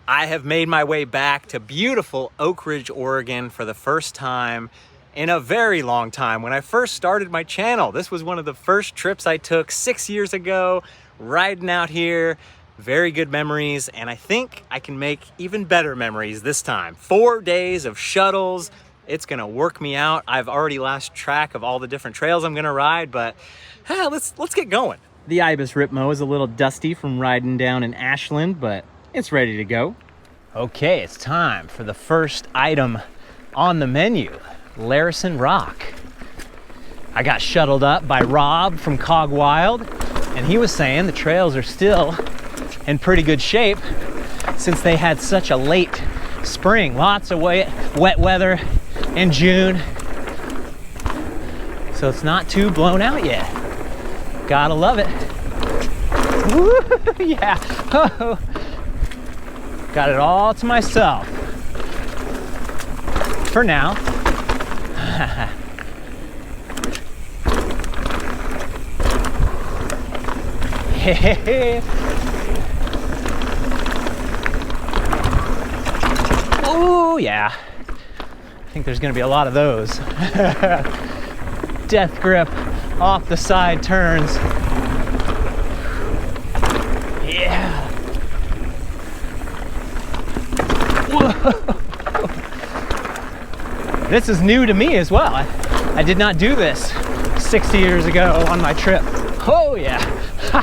I have made my way back to beautiful Oakridge, Oregon for the first time in a very long time. When I first started my channel, this was one of the first trips I took 6 years ago, riding out here. Very good memories, and I think I can make even better memories this time. 4 days of shuttles. It's gonna work me out. I've already lost track of all the different trails I'm gonna ride, but let's get going. The Ibis Ripmo is a little dusty from riding down in Ashland, but it's ready to go. Okay, it's time for the first item on the menu, Larison Rock. I got shuttled up by Rob from Cog Wild, and he was saying the trails are still in pretty good shape since they had such a late spring. Lots of wet weather in June, so it's not too blown out yet. Gotta love it. Woo, yeah. Oh. Got it all to myself for now. Oh yeah, I think there's gonna be a lot of those. Death grip off the side turns. Yeah. This is new to me as well. I did not do this 60 years ago on my trip. Oh yeah. Ha.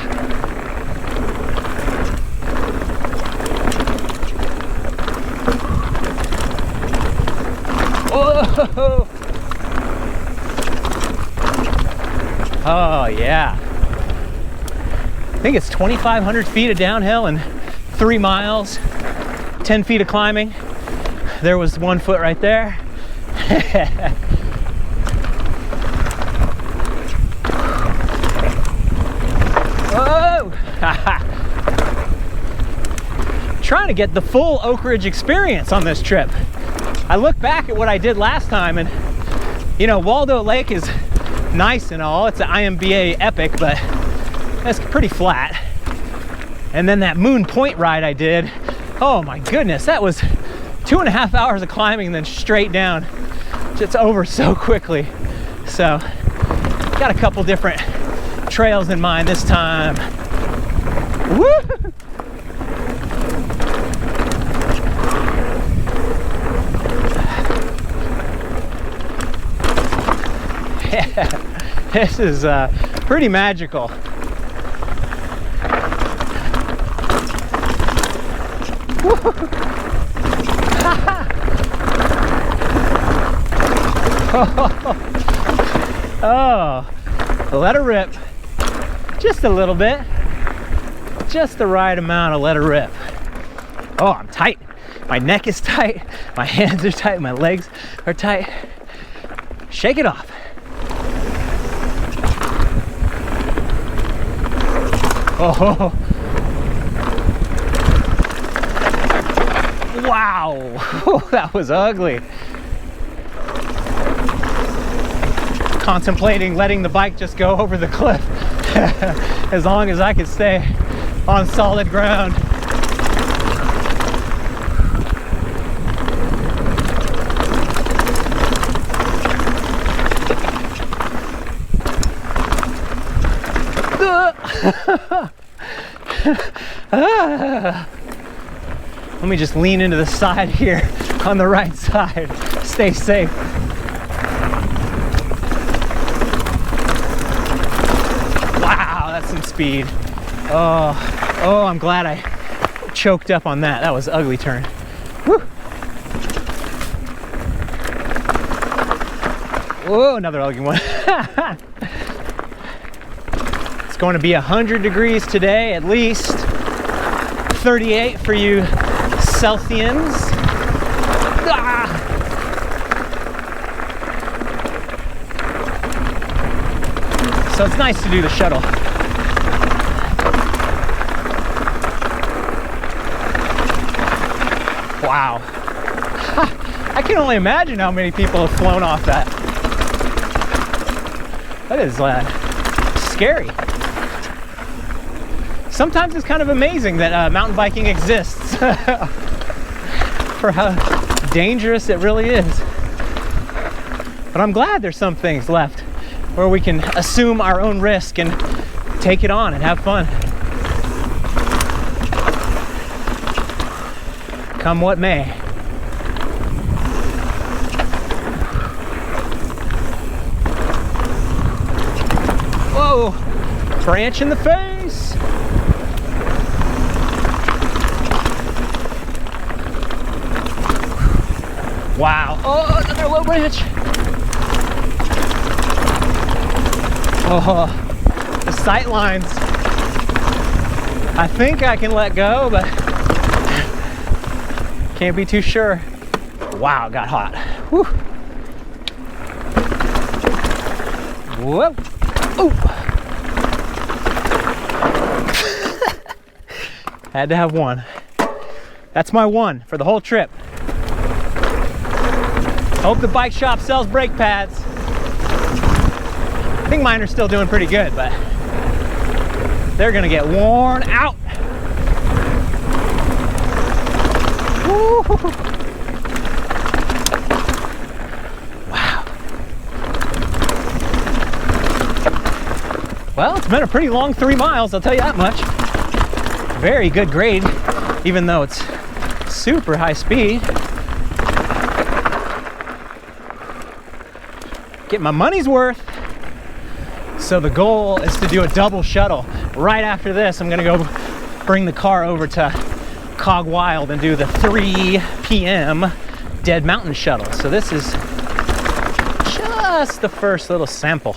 Whoa. Oh yeah. I think it's 2,500 feet of downhill and 3 miles, 10 feet of climbing. There was 1 foot right there. Whoa! Trying to get the full Oakridge experience on this trip. I look back at what I did last time, and you know, Waldo Lake is nice and all. It's an IMBA epic, but that's pretty flat. And then that Moon Point ride I did, oh my goodness, that was 2.5 hours of climbing and then straight down. It's over so quickly. So got a couple different trails in mind this time. Woo! Yeah, this is pretty magical. Oh, let her rip. Just a little bit. Just the right amount of let her rip. Oh, I'm tight. My neck is tight. My hands are tight. My legs are tight. Shake it off. Oh. Wow. Oh, that was ugly. Contemplating letting the bike just go over the cliff as long as I could stay on solid ground. Let me just lean into the side here on the right side. Stay safe. Wow, that's some speed. Oh, I'm glad I choked up on that. That was an ugly turn. Woo. Whoa, another ugly one. It's going to be 100 degrees today, at least 38 for you Celsians. Ah! So it's nice to do the shuttle. Wow. I can only imagine how many people have flown off that. That is scary. Sometimes it's kind of amazing that mountain biking exists. for how dangerous it really is. But I'm glad there's some things left where we can assume our own risk and take it on and have fun. Come what may. Whoa! Branch in the face! Wow. Oh, another low branch. Oh, the sight lines. I think I can let go, but can't be too sure. Wow, it got hot. Whew. Whoa. Ooh. Had to have one. That's my one for the whole trip. Hope the bike shop sells brake pads. I think mine are still doing pretty good, but they're gonna get worn out. Woo. Wow. Well, it's been a pretty long 3 miles, I'll tell you that much. Very good grade, even though it's super high speed. Get my money's worth. So the goal is to do a double shuttle. Right after this, I'm gonna go bring the car over to Cog Wild and do the 3 p.m. Dead Mountain shuttle. So this is just the first little sample.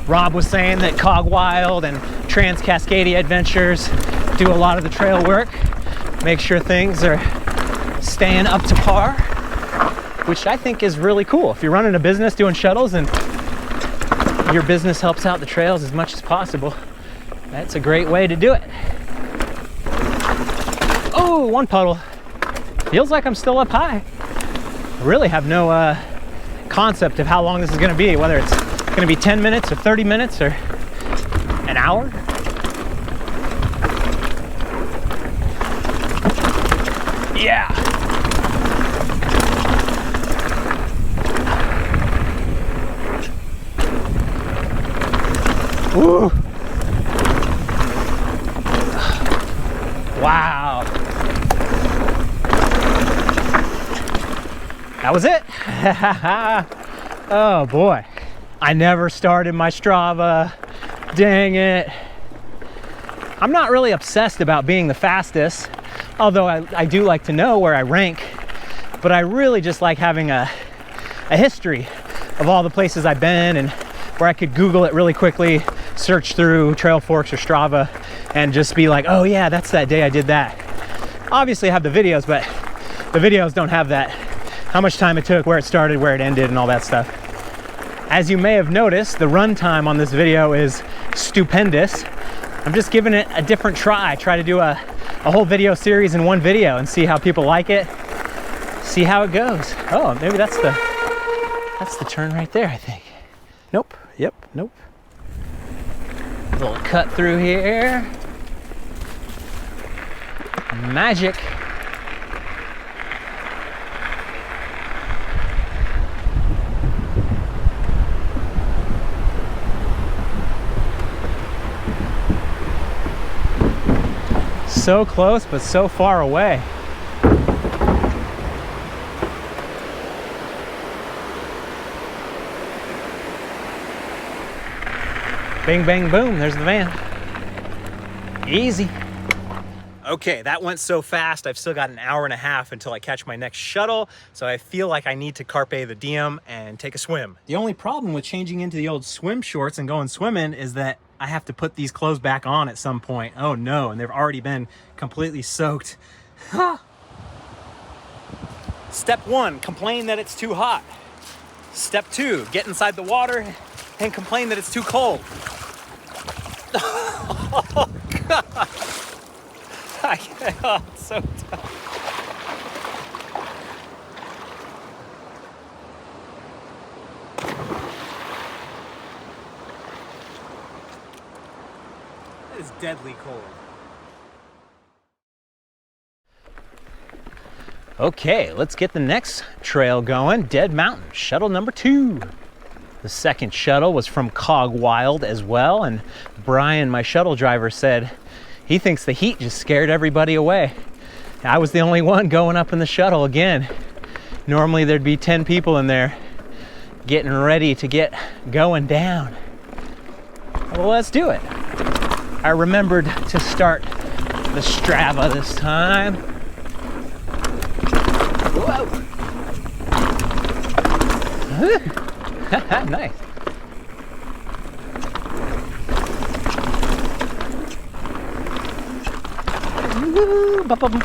Rob was saying that Cog Wild and Trans-Cascadia Adventures do a lot of the trail work, make sure things are staying up to par, which I think is really cool. If you're running a business doing shuttles and your business helps out the trails as much as possible, that's a great way to do it. Oh, one puddle. Feels like I'm still up high. I really have no concept of how long this is gonna be, whether it's gonna be 10 minutes or 30 minutes or an hour. Yeah. Woo. Wow. That was it. Oh boy. I never started my Strava. Dang it. I'm not really obsessed about being the fastest, although I do like to know where I rank, but I really just like having a history of all the places I've been and where I could Google it really quickly, search through Trailforks or Strava, and just be like, oh yeah, that's that day I did that. Obviously I have the videos, but the videos don't have that, how much time it took, where it started, where it ended, and all that stuff. As you may have noticed, the run time on this video is stupendous. I'm just giving it a different try. Try to do a whole video series in one video and see how people like it, see how it goes. Oh, maybe that's the turn right there, I think. Nope, yep, nope. A little cut through here. Magic. So close, but so far away. Bing, bang, boom, there's the van. Easy. Okay, that went so fast. I've still got an hour and a half until I catch my next shuttle, so I feel like I need to carpe the diem and take a swim. The only problem with changing into the old swim shorts and going swimming is that I have to put these clothes back on at some point. Oh no, and they've already been completely soaked. Step 1, complain that it's too hot. Step 2, get inside the water and complain that it's too cold. Oh God. Oh, it's so tough. It is deadly cold. Okay, let's get the next trail going. Dead Mountain, shuttle number 2. The second shuttle was from Cog Wild as well, and Brian, my shuttle driver, said he thinks the heat just scared everybody away. I was the only one going up in the shuttle again. Normally there'd be 10 people in there getting ready to get going down. Well, let's do it. I remembered to start the Strava this time. Whoa! Nice. Woo, bum, bum.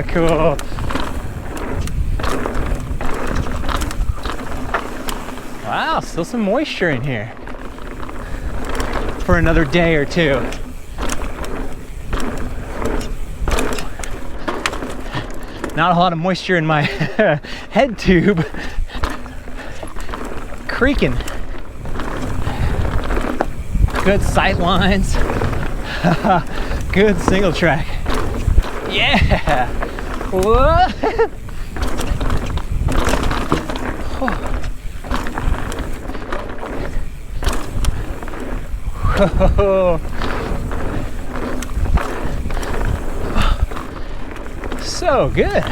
Cool. Wow, still some moisture in here for another day or two. Not a lot of moisture in my head tube. Creaking. Good sight lines. Good single track. Yeah. Whoa. So good.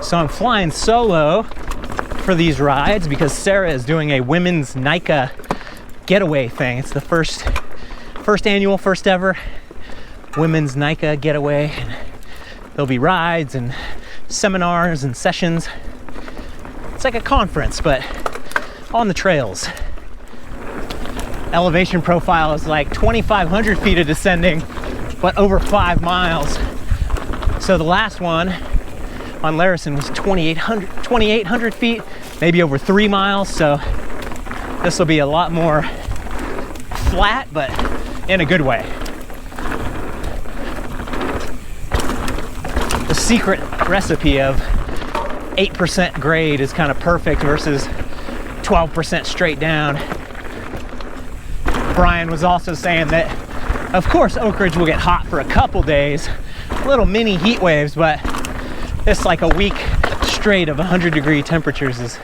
So I'm flying solo for these rides because Sarah is doing a women's NICA getaway thing. It's the first annual, first ever women's NICA getaway. And there'll be rides and seminars and sessions. It's like a conference, but on the trails. Elevation profile is like 2,500 feet of descending, but over 5 miles. So the last one on Larison was 2,800 feet, maybe over 3 miles. So this will be a lot more flat, but in a good way. The secret recipe of 8% grade is kind of perfect versus 12% straight down. Brian was also saying that, of course, Oakridge will get hot for a couple days, little mini heat waves, but it's like a week straight of 100-degree temperatures is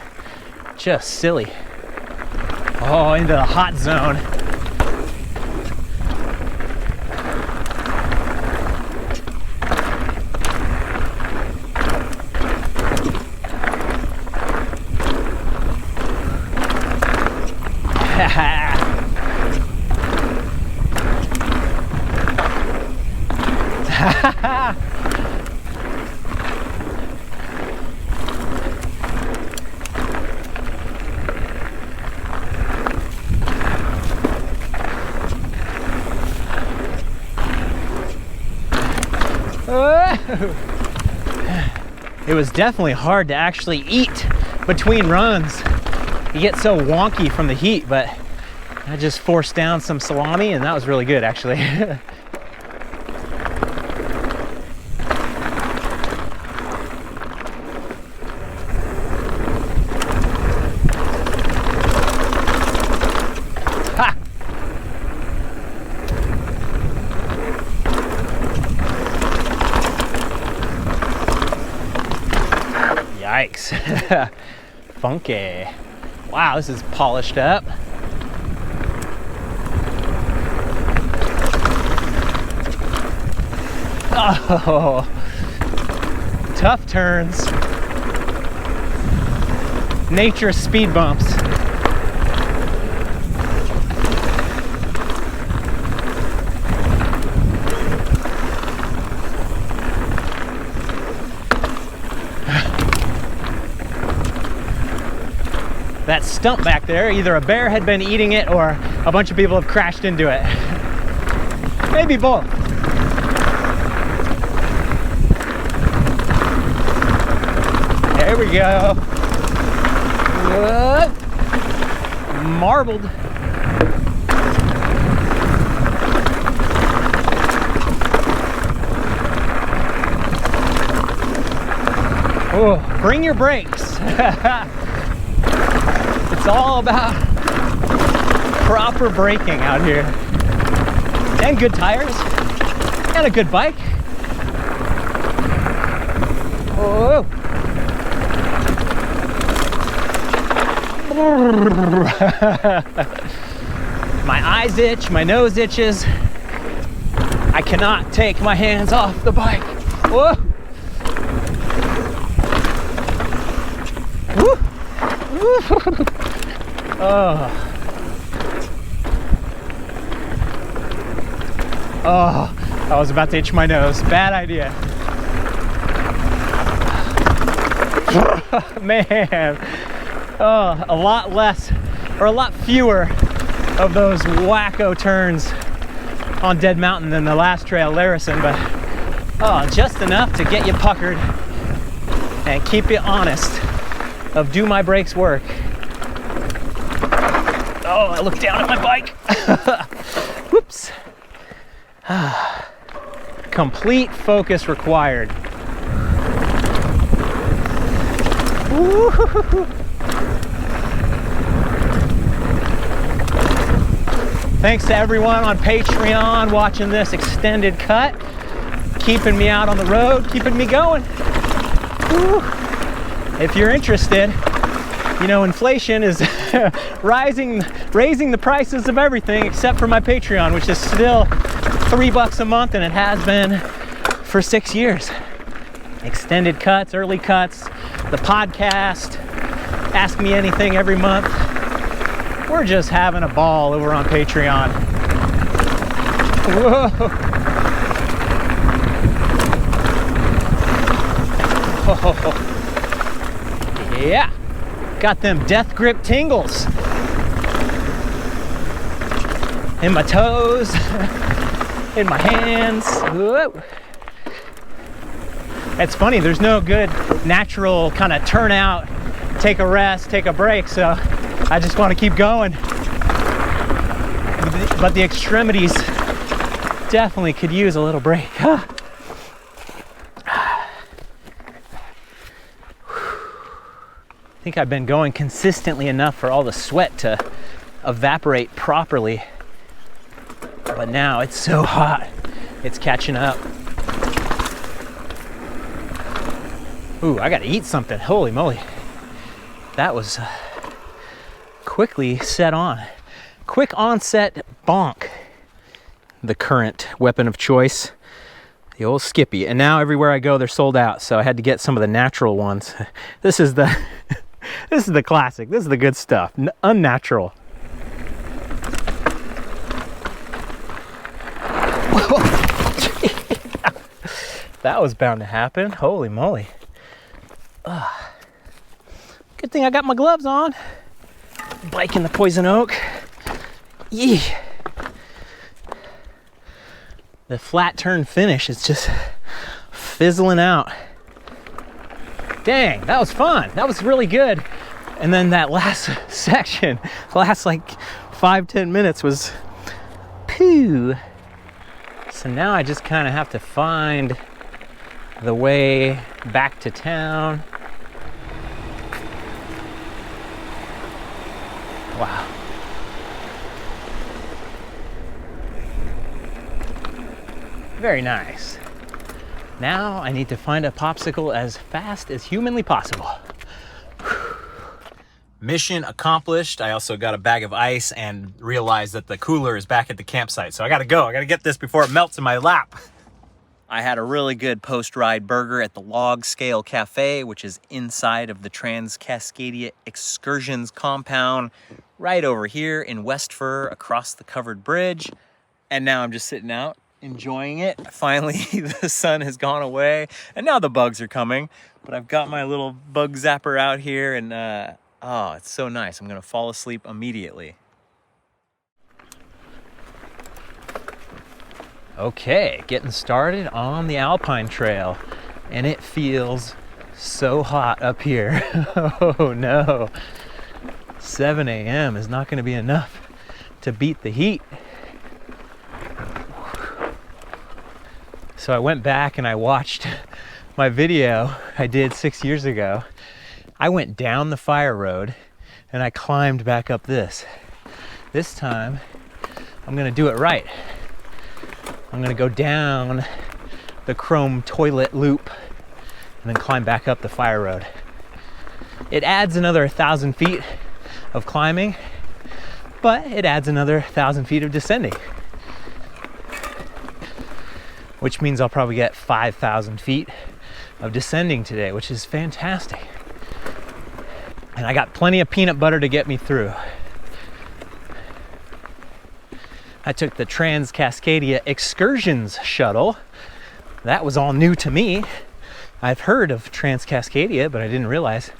just silly. Oh, into the hot zone. It was definitely hard to actually eat between runs. You get so wonky from the heat, but I just forced down some salami and that was really good actually. Yikes. Funky. Wow, this is polished up. Oh, tough turns. Nature speed bumps. That stump back there, either a bear had been eating it or a bunch of people have crashed into it. Maybe both. There we go. Marbled. Oh, bring your brakes. It's all about proper braking out here. And good tires. And a good bike. Oh. My eyes itch, my nose itches. I cannot take my hands off the bike. Whoa. Woo. Woo. Oh. Oh, I was about to itch my nose. Bad idea. Man. Oh, a lot less, or a lot fewer of those wacko turns on Dead Mountain than the last trail, Larison, but oh, just enough to get you puckered and keep you honest of do my brakes work. Oh, I looked down at my bike. Whoops. Complete focus required. Woo-hoo-hoo-hoo. Thanks to everyone on Patreon watching this extended cut, keeping me out on the road, keeping me going. Woo. If you're interested, you know, inflation is raising the prices of everything except for my Patreon, which is still $3 a month, and it has been for 6 years. Extended cuts, early cuts, the podcast, Ask Me Anything every month. We're just having a ball over on Patreon. Whoa. Oh. Yeah, got them death grip tingles in my toes, in my hands. Whoa. It's funny, there's no good natural kind of turn out, take a rest, take a break, so I just want to keep going. But the extremities definitely could use a little break. I think I've been going consistently enough for all the sweat to evaporate properly. But now it's so hot, it's catching up. Ooh, I gotta eat something. Holy moly. That was quickly set on. Quick onset bonk. The current weapon of choice. The old Skippy. And now everywhere I go, they're sold out. So I had to get some of the natural ones. This is the this is the classic. This is the good stuff. Unnatural. That was bound to happen. Holy moly. Good thing I got my gloves on. Bike in the poison oak. Yee. The flat turn finish is just fizzling out. Dang, that was fun. That was really good. And then that last section, last like 5-10 minutes was poo. So now I just kind of have to find the way back to town. Wow. Very nice. Now I need to find a popsicle as fast as humanly possible. Mission accomplished. I also got a bag of ice and realized that the cooler is back at the campsite. So I gotta go. I gotta get this before it melts in my lap. I had a really good post-ride burger at the Log Scale Cafe, which is inside of the Trans-Cascadia Excursions compound, right over here in West Fir, across the covered bridge. And now I'm just sitting out, enjoying it. Finally, the sun has gone away, and now the bugs are coming. But I've got my little bug zapper out here, and oh, it's so nice. I'm gonna fall asleep immediately. Okay, getting started on the Alpine Trail, and it feels so hot up here. Oh no, 7 a.m. is not going to be enough to beat the heat. So I went back and I watched my video I did 6 years ago, I went down the fire road and I climbed back up this. This time, I'm gonna do it right. I'm gonna go down the chrome toilet loop and then climb back up the fire road. It adds another 1,000 feet of climbing, but it adds another 1,000 feet of descending, which means I'll probably get 5,000 feet of descending today, which is fantastic. And I got plenty of peanut butter to get me through. I took the Trans-Cascadia Excursions shuttle. That was all new to me. I've heard of Trans-Cascadia, but I didn't realize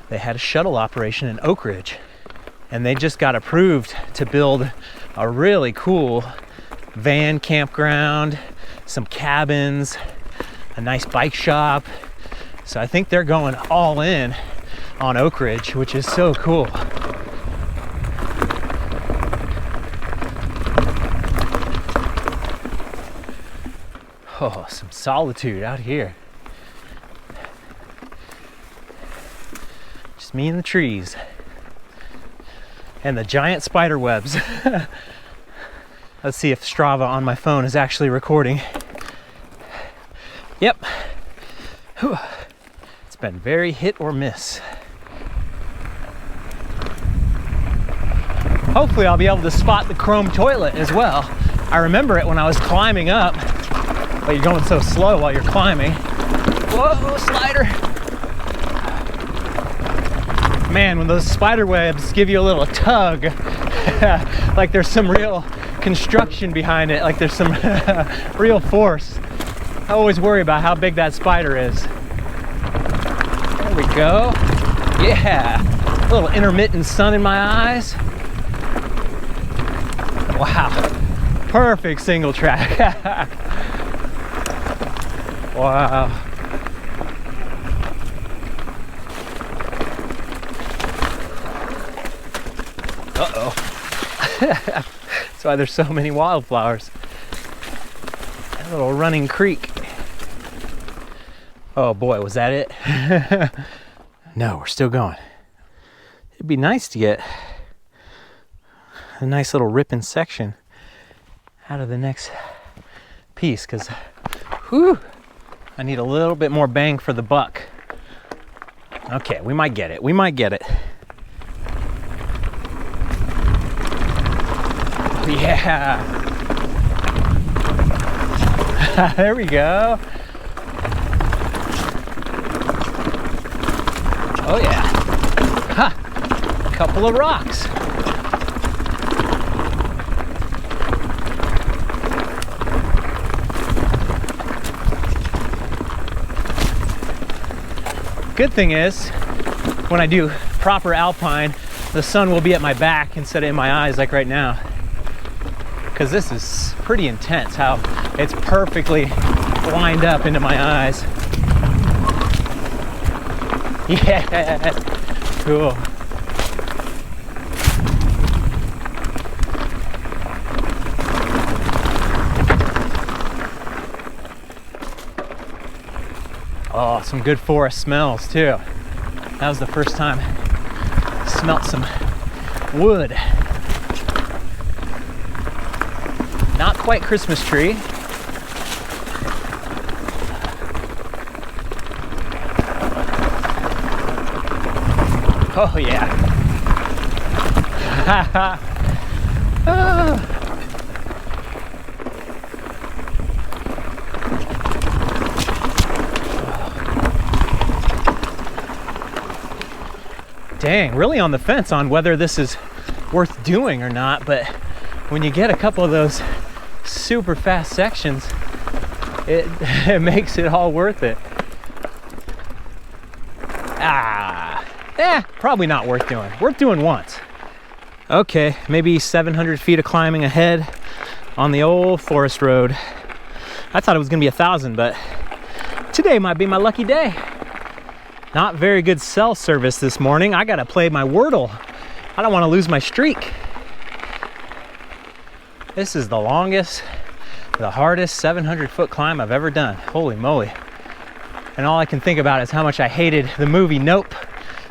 they had a shuttle operation in Oakridge. And they just got approved to build a really cool van campground, some cabins, a nice bike shop. So I think they're going all in on Oakridge, which is so cool. Oh, some solitude out here. Just me and the trees. And the giant spider webs. Let's see if Strava on my phone is actually recording. Yep. Whew. It's been very hit or miss. Hopefully I'll be able to spot the chrome toilet as well. I remember it when I was climbing up, but you're going so slow while you're climbing. Whoa, slider. Man, when those spider webs give you a little tug, like there's some real construction behind it, like there's some real force. I always worry about how big that spider is. There we go. Yeah, a little intermittent sun in my eyes. Wow, perfect single track. Wow. Uh-oh. That's why there's so many wildflowers. A little running creek. Oh boy, was that it? No, we're still going. It'd be nice to get a nice little ripping section out of the next piece, because I need a little bit more bang for the buck. Okay, we might get it. We might get it. Yeah. There we go. Oh yeah. Ha! Couple of rocks. Good thing is, when I do proper Alpine, the sun will be at my back instead of in my eyes like right now. Because this is pretty intense how it's perfectly lined up into my eyes. Yeah, cool. Oh, some good forest smells too. That was the first time I smelt some wood. Not quite Christmas tree. Oh yeah. Dang, really on the fence on whether this is worth doing or not, but when you get a couple of those super fast sections, it makes it all worth it. Probably not worth doing. Worth doing once. Okay, maybe 700 feet of climbing ahead on the old forest road. I thought it was gonna be 1,000, but today might be my lucky day. Not very good cell service this morning. I gotta play my Wordle. I don't want to lose my streak. This is the longest, the hardest 700-foot climb I've ever done. Holy moly. And all I can think about is how much I hated the movie Nope,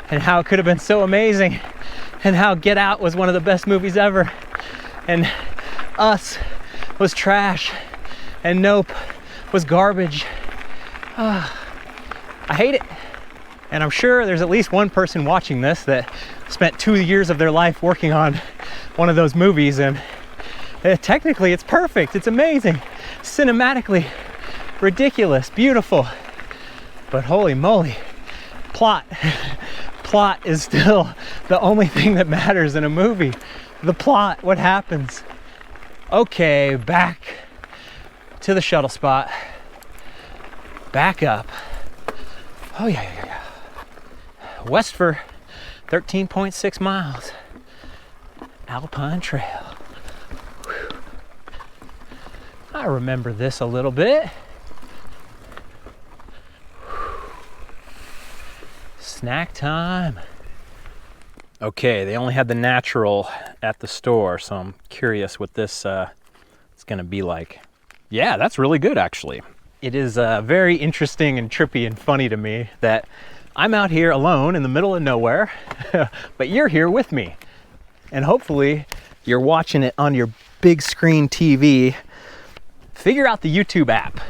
and how it could have been so amazing, and how Get Out was one of the best movies ever, and Us was trash, and Nope was garbage. I hate it. And I'm sure there's at least one person watching this that spent 2 years of their life working on one of those movies, and technically it's perfect, it's amazing, cinematically ridiculous, beautiful, but holy moly, plot is still the only thing that matters in a movie. The plot, what happens. Okay, back to the shuttle spot, back up. Oh yeah. West for 13.6 miles, Alpine Trail. Whew. I remember this a little bit. Whew. Snack time. Okay, they only had the natural at the store, so I'm curious what this is gonna be like. Yeah, that's really good actually. It is very interesting and trippy and funny to me that I'm out here alone in the middle of nowhere, but you're here with me. And hopefully you're watching it on your big screen TV. Figure out the YouTube app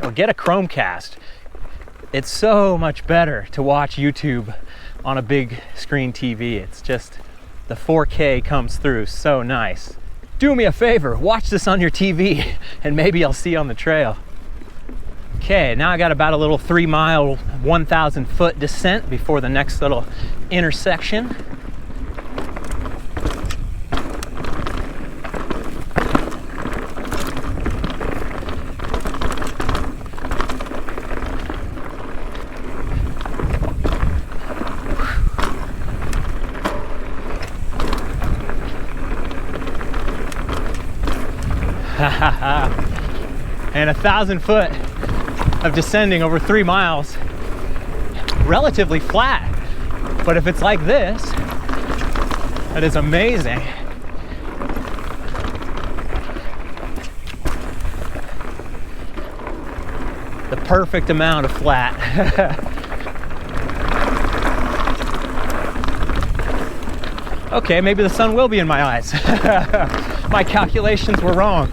or get a Chromecast. It's so much better to watch YouTube on a big screen TV. It's just, the 4K comes through so nice. Do me a favor, watch this on your TV and maybe I'll see you on the trail. Okay, now I got about a little 3 mile, 1,000 foot descent before the next little intersection. And 1,000 foot of descending over 3 miles, relatively flat, but if it's like this, that is amazing. The perfect amount of flat. Okay, maybe the sun will be in my eyes. My calculations were wrong.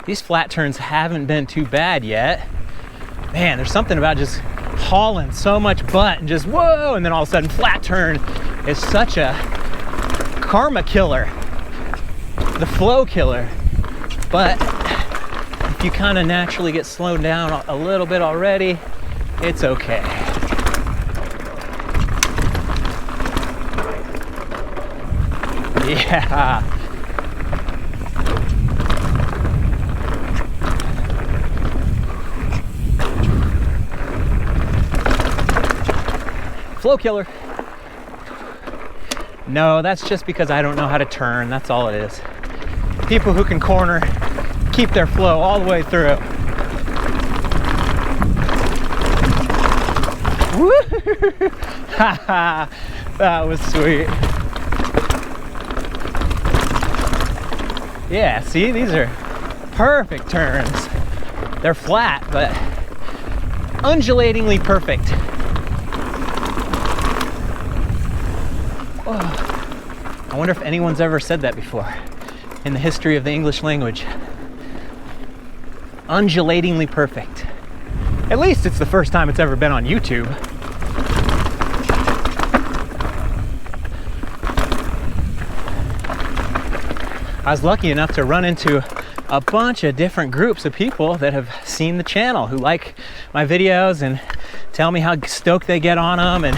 These flat turns haven't been too bad yet. Man, there's something about just hauling so much butt and just whoa, and then all of a sudden flat turn is such a karma killer, the flow killer. But if you kind of naturally get slowed down a little bit already, it's okay. Yeah. Flow killer. No, that's just because I don't know how to turn. That's all it is. People who can corner keep their flow all the way through. Woo! That was sweet. Yeah, see, these are perfect turns. They're flat, but undulatingly perfect. Oh, I wonder if anyone's ever said that before in the history of the English language. Undulatingly perfect. At least it's the first time it's ever been on YouTube. I was lucky enough to run into a bunch of different groups of people that have seen the channel, who like my videos and tell me how stoked they get on them and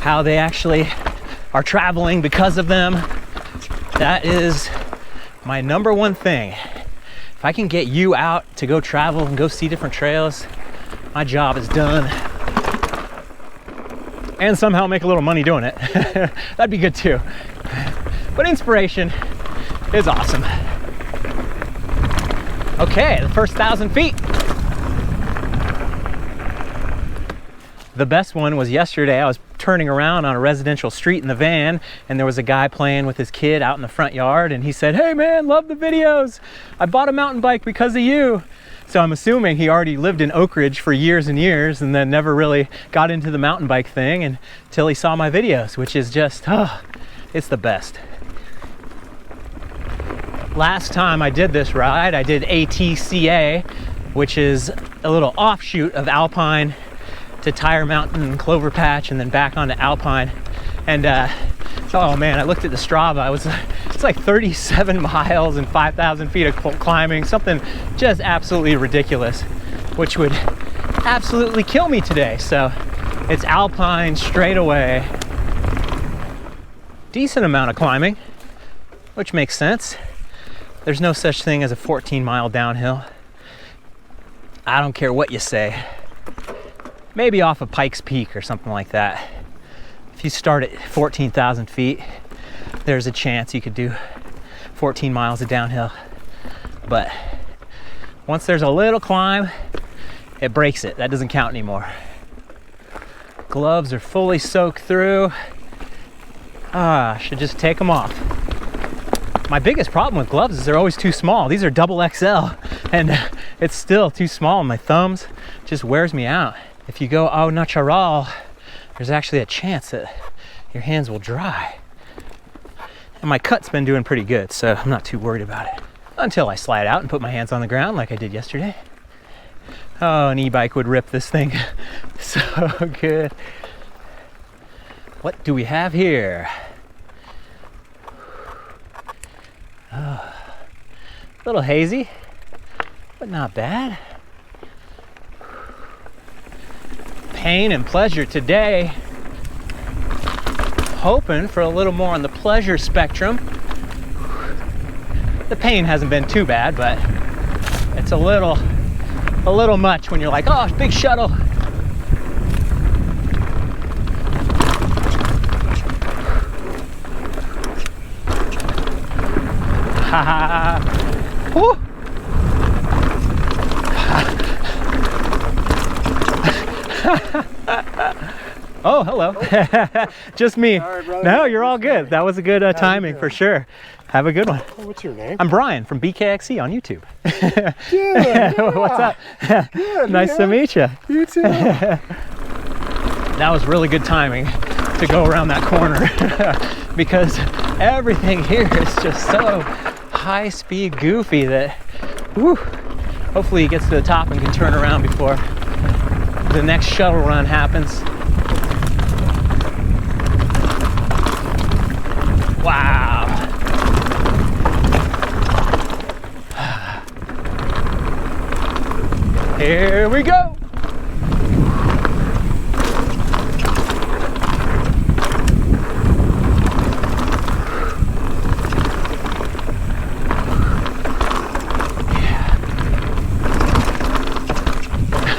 how they actually are traveling because of them. That is my number one thing. If I can get you out to go travel and go see different trails, my job is done. And somehow make a little money doing it. That'd be good too. But inspiration is awesome. Okay, the first 1,000 feet. The best one was yesterday. I was turning around on a residential street in the van, and there was a guy playing with his kid out in the front yard, and he said, "Hey man, love the videos. I bought a mountain bike because of you." So I'm assuming he already lived in Oakridge for years and years and then never really got into the mountain bike thing until he saw my videos, which is just, it's the best. Last time I did this ride, I did ATCA, which is a little offshoot of Alpine to Tire Mountain and Clover Patch and then back onto Alpine. And oh man, I looked at the Strava. It's like 37 miles and 5,000 feet of climbing, something just absolutely ridiculous, which would absolutely kill me today. So it's Alpine straight away. Decent amount of climbing, which makes sense. There's no such thing as a 14-mile downhill. I don't care what you say. Maybe off of Pikes Peak or something like that. If you start at 14,000 feet, there's a chance you could do 14 miles of downhill. But once there's a little climb, it breaks it. That doesn't count anymore. Gloves are fully soaked through. I should just take them off. My biggest problem with gloves is they're always too small. These are double XL, and it's still too small. My thumbs just wears me out. If you go au natural, there's actually a chance that your hands will dry. And my cut's been doing pretty good, so I'm not too worried about it. Until I slide out and put my hands on the ground like I did yesterday. Oh, an e-bike would rip this thing so good. What do we have here? Oh, a little hazy, but not bad. Pain and pleasure today. Hoping for a little more on the pleasure spectrum. The pain hasn't been too bad, but it's a little much when you're like, oh, big shuttle. Ha ha. Woo. Oh, hello. Just me. Sorry, brother. No, you're all good. That was a good timing for sure. Have a good one. What's your name? I'm Brian from BKXC on YouTube. Good. Yeah. What's up? Good. Nice to meet you. You too. That was really good timing to go around that corner because everything here is just so high speed goofy that whew, hopefully he gets to the top and can turn around before the next shuttle run happens. Wow. Here we go.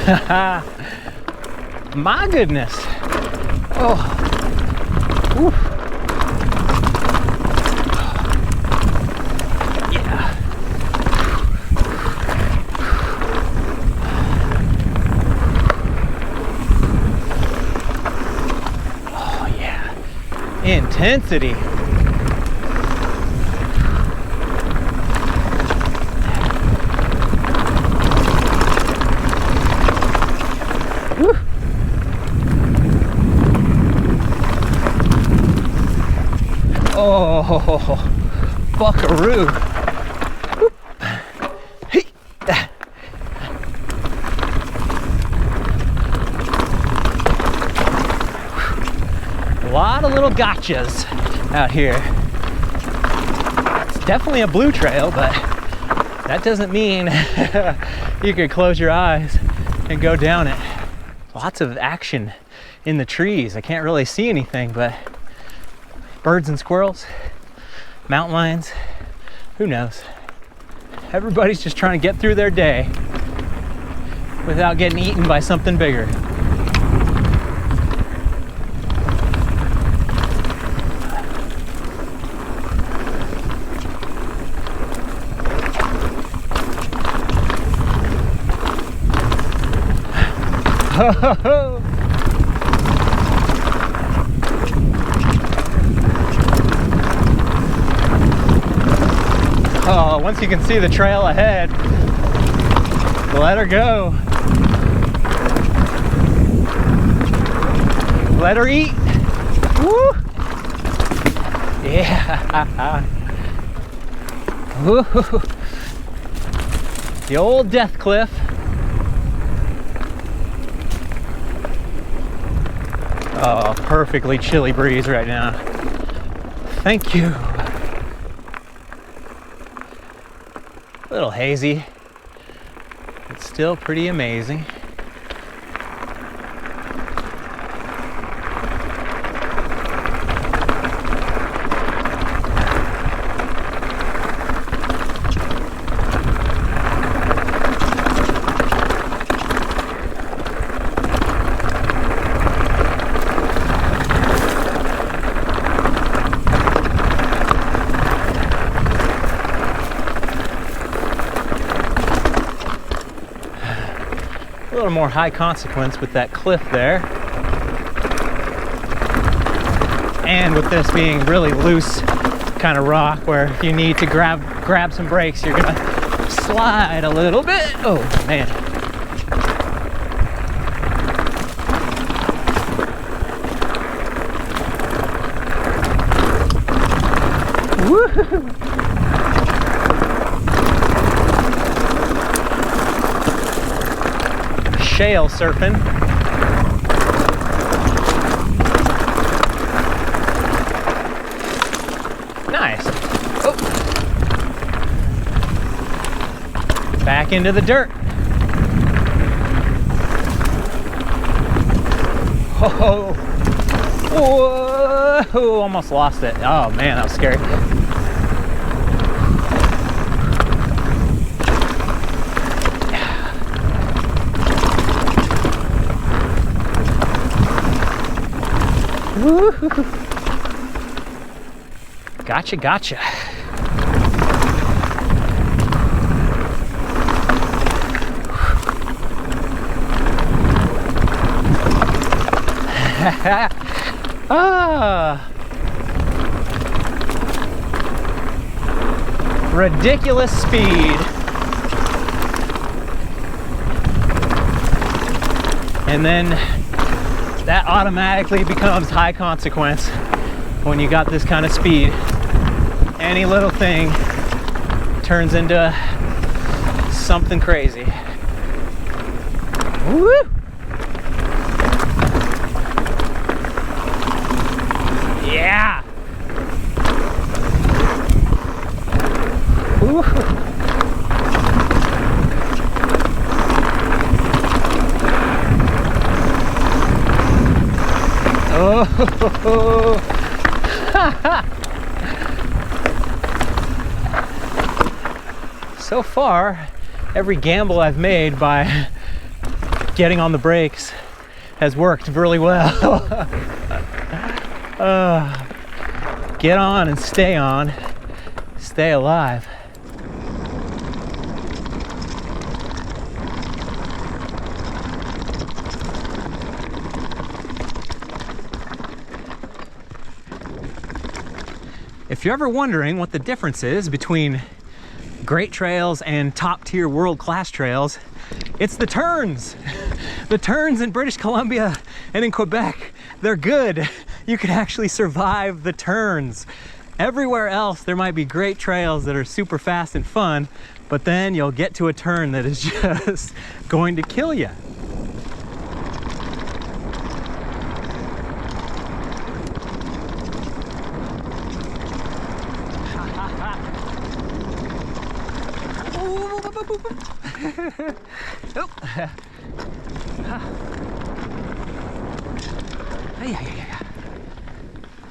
Yeah. My goodness. Oh. Whew. Yeah. Oh yeah. Intensity. Oh, buckaroo. Hey. A lot of little gotchas out here. It's definitely a blue trail, but that doesn't mean you could close your eyes and go down it. Lots of action in the trees. I can't really see anything, but birds and squirrels, mountain lions, who knows? Everybody's just trying to get through their day without getting eaten by something bigger. Oh, once you can see the trail ahead, let her go. Let her eat. Woo! Yeah. Woo. The old death cliff. Oh, perfectly chilly breeze right now. Thank you. A little hazy, but still pretty amazing. A little more high consequence with that cliff there. And with this being really loose kind of rock where if you need to grab some brakes, you're gonna slide a little bit. Oh man. Woo! Shale surfing. Nice. Oh. Back into the dirt. Oh, whoa, almost lost it. Oh man, that was scary. Gotcha, gotcha. Ridiculous speed. And then that automatically becomes high consequence when you got this kind of speed. Any little thing turns into something crazy. Woo! Yeah! Woo! Oh! So far, every gamble I've made by getting on the brakes has worked really well. Get on and stay on. Stay alive. If you're ever wondering what the difference is between great trails and top-tier world-class trails, it's the turns. The turns in British Columbia and in Quebec, they're good. You can actually survive the turns. Everywhere else, there might be great trails that are super fast and fun, but then you'll get to a turn that is just going to kill you. Oh.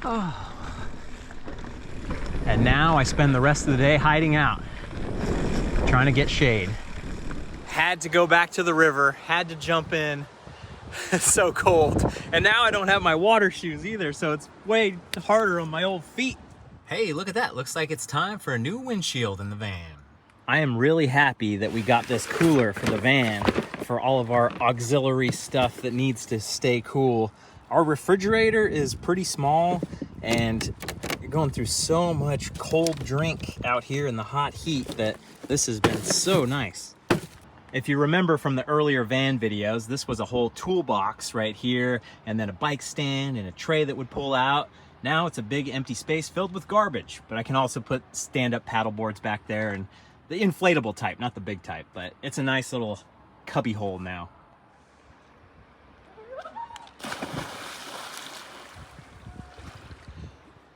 Oh. And now I spend the rest of the day hiding out, trying to get shade. Had to go back to the river, had to jump in. It's so cold. And now I don't have my water shoes either, so it's way harder on my old feet. Hey, look at that. Looks like it's time for a new windshield in the van. I am really happy that we got this cooler for the van for all of our auxiliary stuff that needs to stay cool. Our refrigerator is pretty small and going through so much cold drink out here in the hot heat that this has been so nice. If you remember from the earlier van videos, this was a whole toolbox right here, and then a bike stand and a tray that would pull out. Now it's a big empty space filled with garbage, but I can also put stand-up paddle boards back there, and the inflatable type, not the big type, but it's a nice little cubby hole now.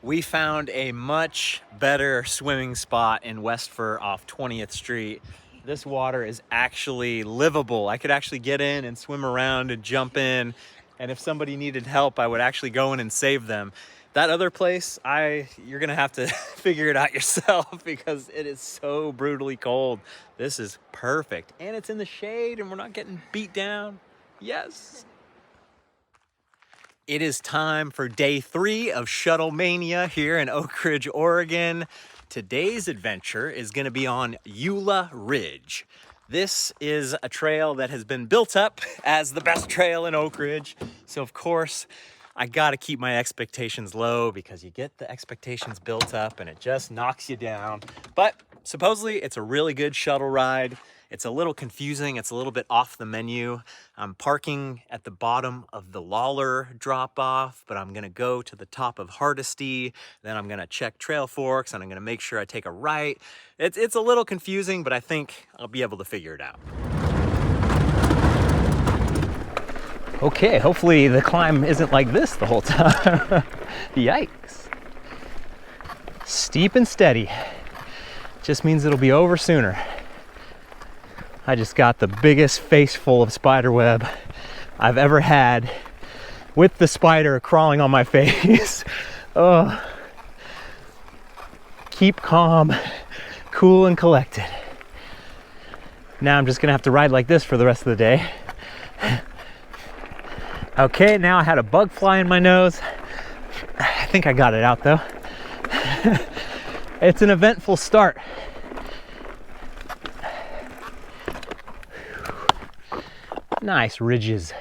We found a much better swimming spot in Westford off 20th Street. This water is actually livable. I could actually get in and swim around and jump in. And if somebody needed help, I would actually go in and save them. That other place, you're gonna have to figure it out yourself because it is so brutally cold. This is perfect. And it's in the shade and we're not getting beat down. Yes. It is time for day 3 of Shuttle Mania here in Oakridge, Oregon. Today's adventure is going to be on Eula Ridge. This is a trail that has been built up as the best trail in Oakridge. So of course, I got to keep my expectations low because you get the expectations built up and it just knocks you down. But supposedly it's a really good shuttle ride. It's a little confusing. It's a little bit off the menu. I'm parking at the bottom of the Lawler drop-off, but I'm gonna go to the top of Hardesty. Then I'm gonna check Trail Forks and I'm gonna make sure I take a right. It's a little confusing, but I think I'll be able to figure it out. Okay, hopefully the climb isn't like this the whole time. Yikes. Steep and steady. Just means it'll be over sooner. I just got the biggest face full of spider web I've ever had with the spider crawling on my face. Oh. Keep calm, cool and collected. Now I'm just gonna have to ride like this for the rest of the day. Okay, now I had a bug fly in my nose. I think I got it out though. It's an eventful start. Nice ridges.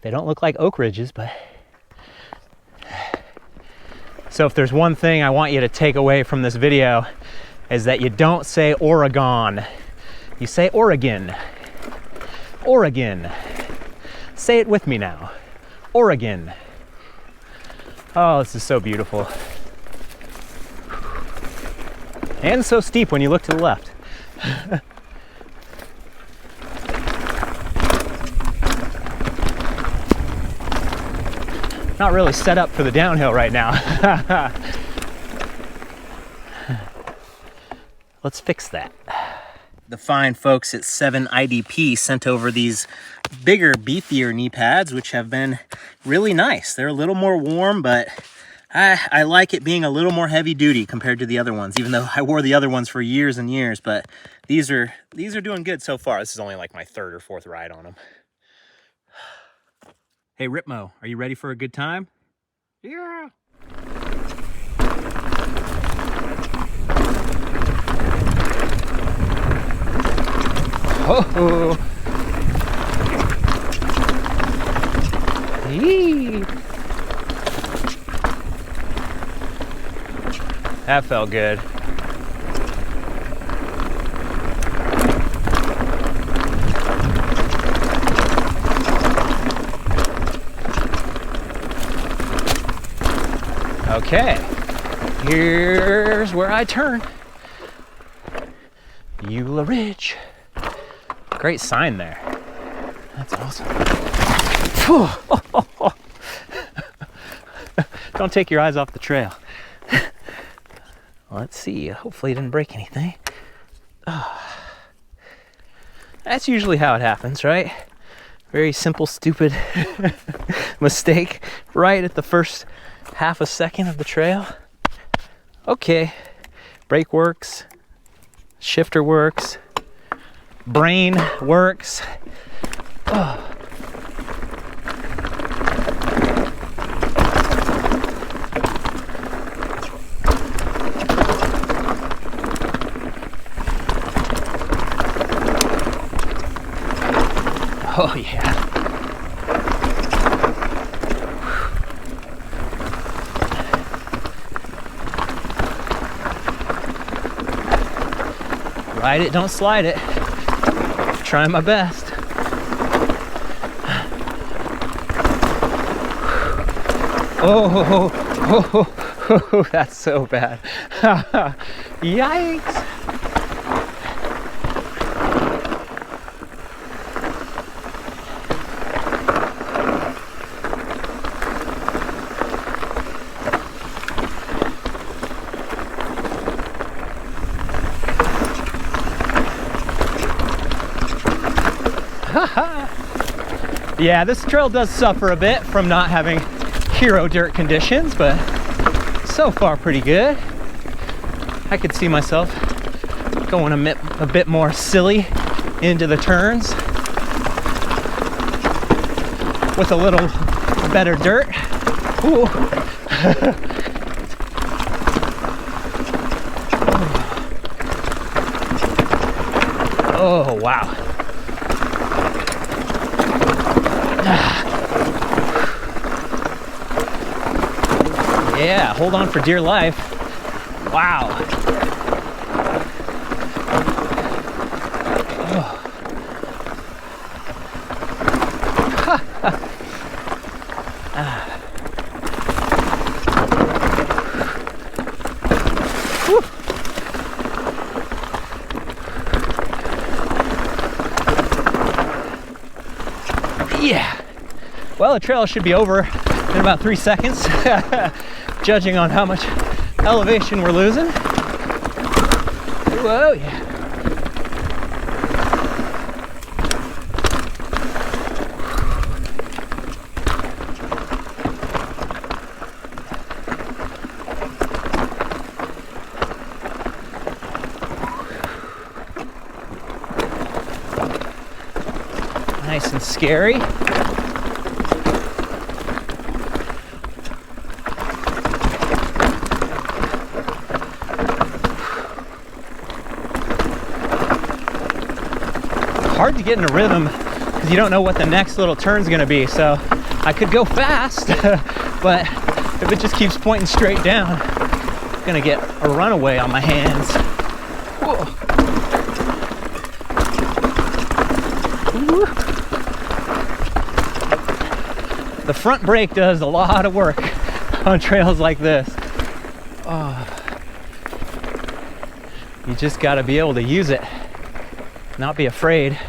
They don't look like oak ridges, but... So if there's one thing I want you to take away from this video is that you don't say Oregon. You say Oregon. Oregon. Say it with me now. Oregon. Oh, this is so beautiful. And so steep when you look to the left. Not really set up for the downhill right now. Let's fix that. The fine folks at 7 IDP sent over these bigger, beefier knee pads, which have been really nice. They're a little more warm, but I like it being a little more heavy duty compared to the other ones, even though I wore the other ones for years and years, but these are doing good so far. This is only like my 3rd or 4th ride on them. Hey, Ripmo, are you ready for a good time? Yeah. Oh. Yee. That felt good. Okay, here's where I turn. Eula Ridge. Great sign there. That's awesome. Don't take your eyes off the trail. Let's see, hopefully it didn't break anything. That's usually how it happens, right? Very simple, stupid mistake right at the first half a second of the trail. Okay, brake works, shifter works, brain works. Oh. Oh yeah. Ride it, don't slide it. Trying my best. Oh, that's so bad. Yikes. Yeah, this trail does suffer a bit from not having hero dirt conditions, but so far pretty good. I could see myself going a bit more silly into the turns with a little better dirt. Ooh. Oh, wow. Yeah, hold on for dear life. Wow. Oh. Yeah. Well, the trail should be over in about 3 seconds, judging on how much elevation we're losing. Whoa, yeah. Nice and scary. Hard to get in a rhythm because you don't know what the next little turn's gonna be. So I could go fast, but if it just keeps pointing straight down, I'm gonna get a runaway on my hands. Whoa. The front brake does a lot of work on trails like this. Oh. You just got to be able to use it, not be afraid.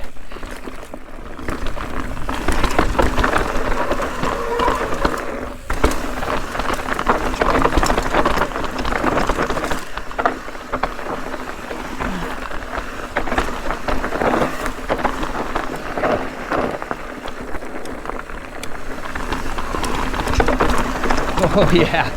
Oh yeah.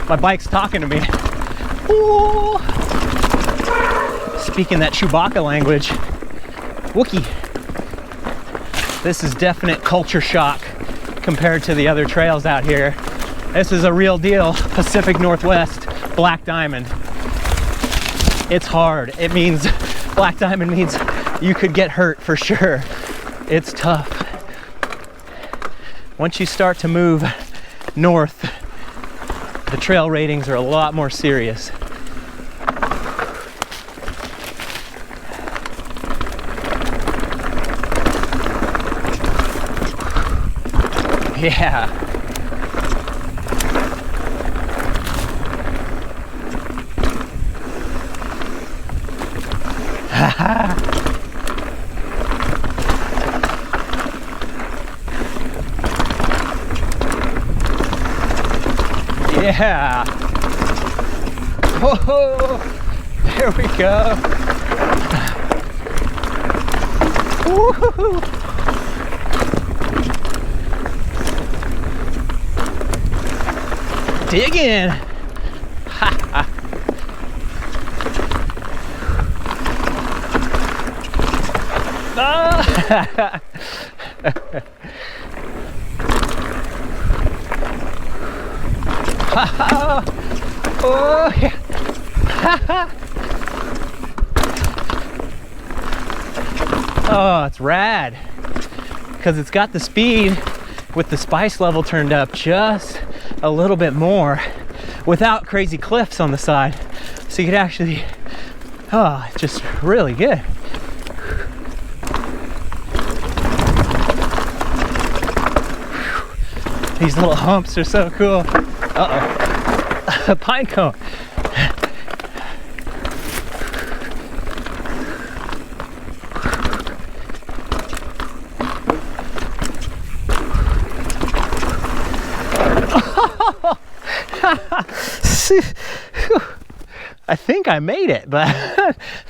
My bike's talking to me. Ooh. Speaking that Chewbacca language. Wookie. This is definite culture shock compared to the other trails out here. This is a real deal Pacific Northwest Black Diamond. It's hard. It means, Black Diamond means you could get hurt for sure. It's tough. Once you start to move north, the trail ratings are a lot more serious. Yeah. Yeah. Oh, there we go. Woo-hoo-hoo. Dig in. Ha ha. Ah. Oh, yeah. Oh, it's rad. Because it's got the speed with the spice level turned up just a little bit more without crazy cliffs on the side. So you could actually, oh, it's just really good. These little humps are so cool. Uh-oh, a pine cone. I think I made it, but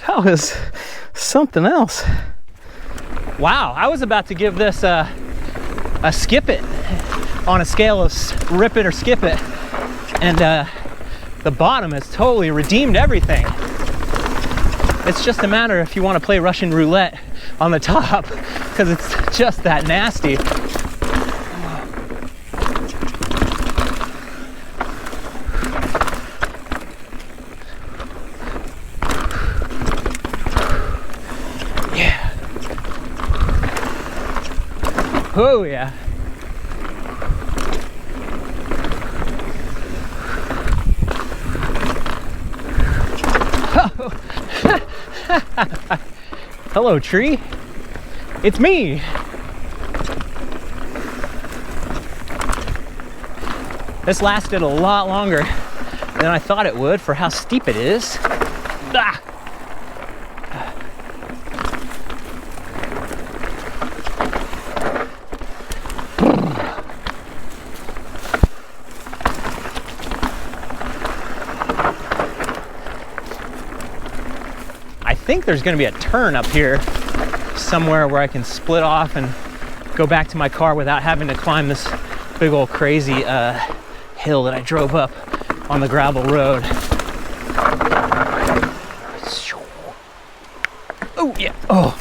that was something else. Wow, I was about to give this a skip it on a scale of rip it or skip it, and the bottom has totally redeemed everything. It's just a matter if you want to play Russian roulette on the top, because it's just that nasty. Oh yeah. Hello, tree. It's me. This lasted a lot longer than I thought it would for how steep it is. Ah. I think there's going to be a turn up here somewhere where I can split off and go back to my car without having to climb this big old crazy hill that I drove up on the gravel road. Oh yeah. Oh.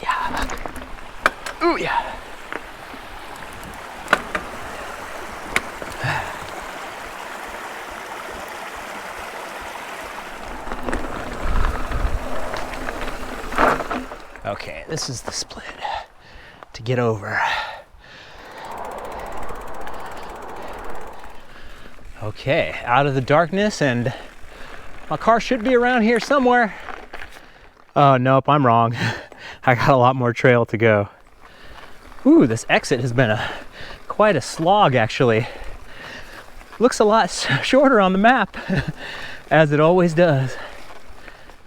Yeah. Oh yeah. Okay, this is the split to get over. Okay, out of the darkness, and my car should be around here somewhere. Oh, nope, I'm wrong. I got a lot more trail to go. Ooh, this exit has been quite a slog, actually. Looks a lot shorter on the map, as it always does.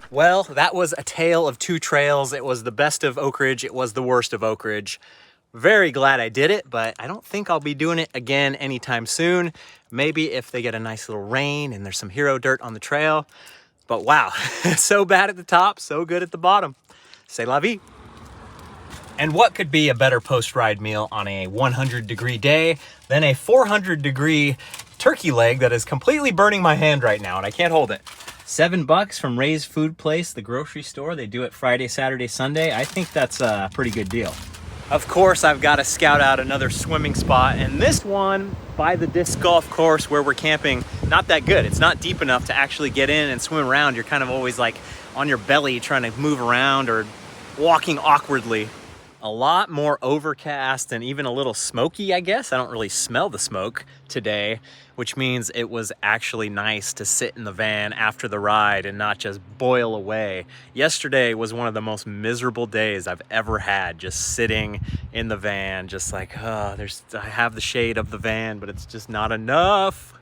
Well, that was a tale of two trails. It was the best of Oakridge. It was the worst of Oakridge. Very glad I did it, but I don't think I'll be doing it again anytime soon. Maybe if they get a nice little rain and there's some hero dirt on the trail. But wow, so bad at the top, so good at the bottom. C'est la vie. And what could be a better post-ride meal on a 100-degree day than a 400-degree turkey leg that is completely burning my hand right now, and I can't hold it. $7 from Ray's Food Place, the grocery store. They do it Friday, Saturday, Sunday. I think that's a pretty good deal. Of course, I've got to scout out another swimming spot, and this one by the disc golf course where we're camping, not that good. It's not deep enough to actually get in and swim around. You're kind of always like on your belly trying to move around or walking awkwardly. A lot more overcast and even a little smoky, I guess. I don't really smell the smoke today, which means it was actually nice to sit in the van after the ride and not just boil away. Yesterday was one of the most miserable days I've ever had, just sitting in the van, just like, oh, I have the shade of the van, but it's just not enough.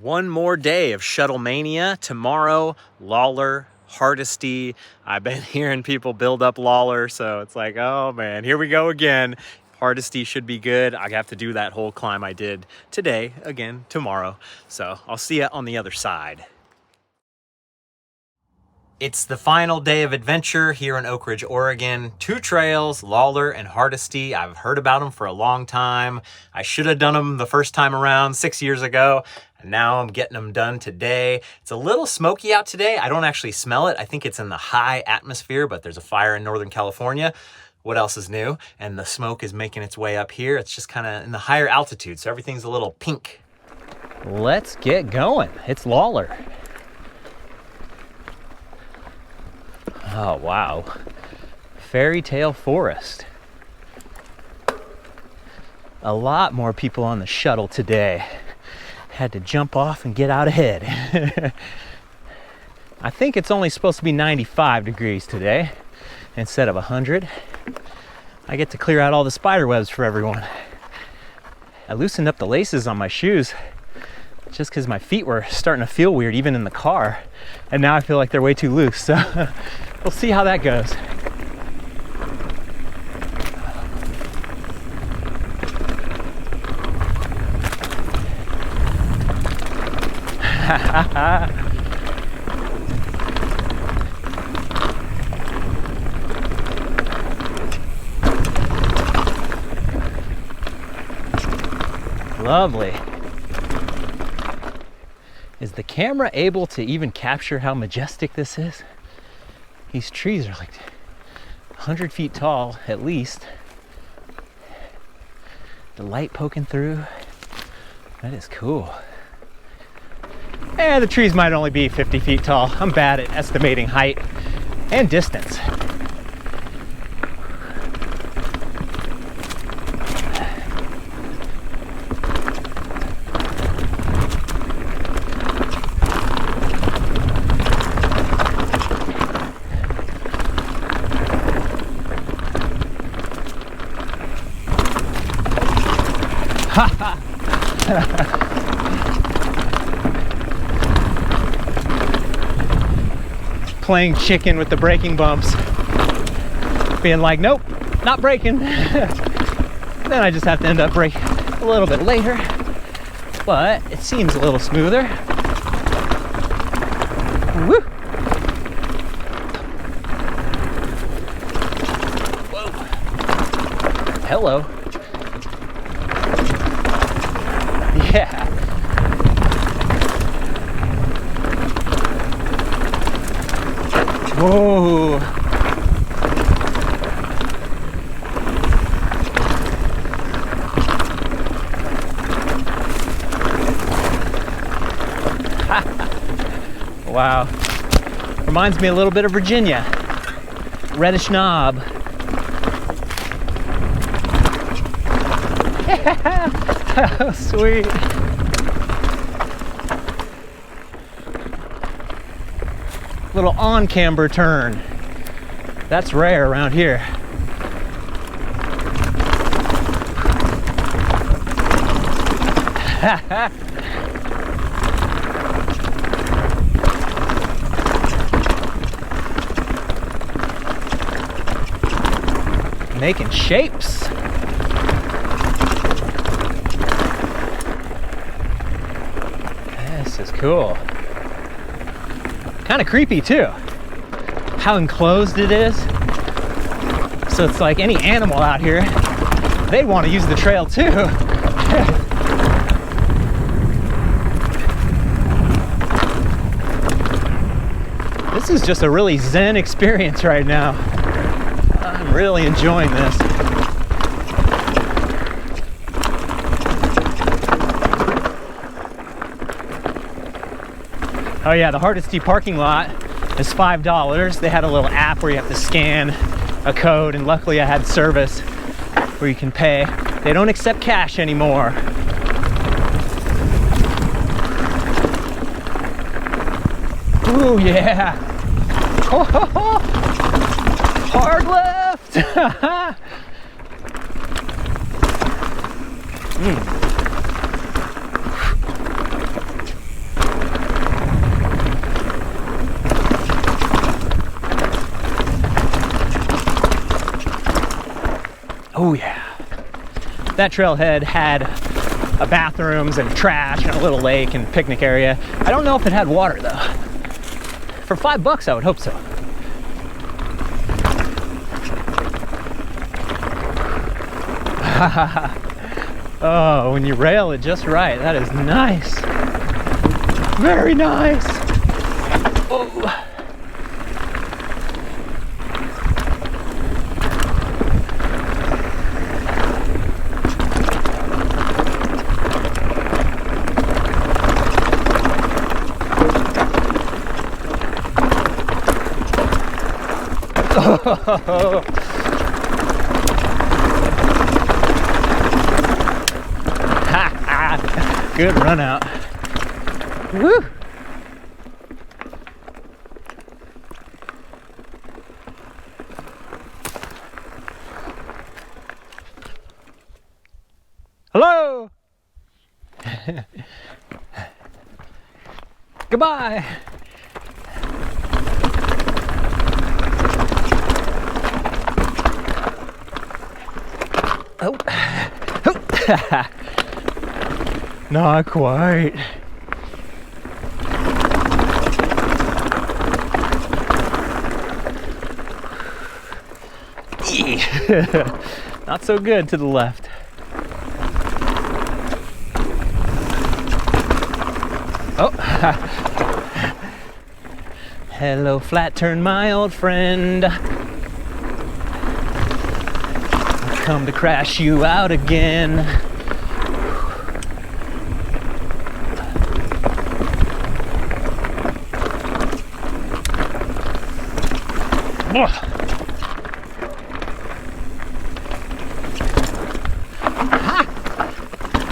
One more day of shuttle mania. Tomorrow, Lawler, Hardesty. I've been hearing people build up Lawler, so it's like, oh man, here we go again. Hardesty should be good. I have to do that whole climb I did today again tomorrow. So I'll see you on the other side. It's the final day of adventure here in Oakridge, Oregon. 2 trails, Lawler and Hardesty. I've heard about them for a long time. I should have done them the first time around 6 years ago. And now I'm getting them done today. It's a little smoky out today. I don't actually smell it. I think it's in the high atmosphere, but there's a fire in Northern California. What else is new? And the smoke is making its way up here. It's just kind of in the higher altitude, so everything's a little pink. Let's get going. It's Lawler. Oh, wow. Fairy Tale Forest. A lot more people on the shuttle today. Had to jump off and get out ahead. I think it's only supposed to be 95 degrees today instead of 100. I get to clear out all the spider webs for everyone. I loosened up the laces on my shoes just because my feet were starting to feel weird even in the car, and now I feel like they're way too loose, so we'll see how that goes. Lovely. Is the camera able to even capture how majestic this is? These trees are like 100 feet tall at least. The light poking through. That is cool. The trees might only be 50 feet tall. I'm bad at estimating height and distance. Playing chicken with the braking bumps, being like, nope, not braking. Then I just have to end up braking a little bit later, but it seems a little smoother. Woo! Whoa. Hello. Yeah. Whoa. Wow. Reminds me a little bit of Virginia. Reddish knob. Oh, sweet. Little on-camber turn. That's rare around here. Making shapes. This is cool. Kind of creepy too, how enclosed it is. So it's like any animal out here, they want to use the trail too. This is just a really zen experience right now. I'm really enjoying this. Oh yeah, the Hardesty parking lot is $5. They had a little app where you have to scan a code, and luckily I had service where you can pay. They don't accept cash anymore. Ooh yeah. Oh, ho, ho. Hard left. Oh yeah. That trailhead had bathrooms and trash and a little lake and picnic area. I don't know if it had water though. For $5 I would hope so. Oh, when you rail it just right, that is nice. Very nice. Oh. Oh. Good run out. Woo. Hello. Goodbye. Oh. Not quite. Not so good to the left. Oh. Hello, flat turn, my old friend. I've come to crash you out again.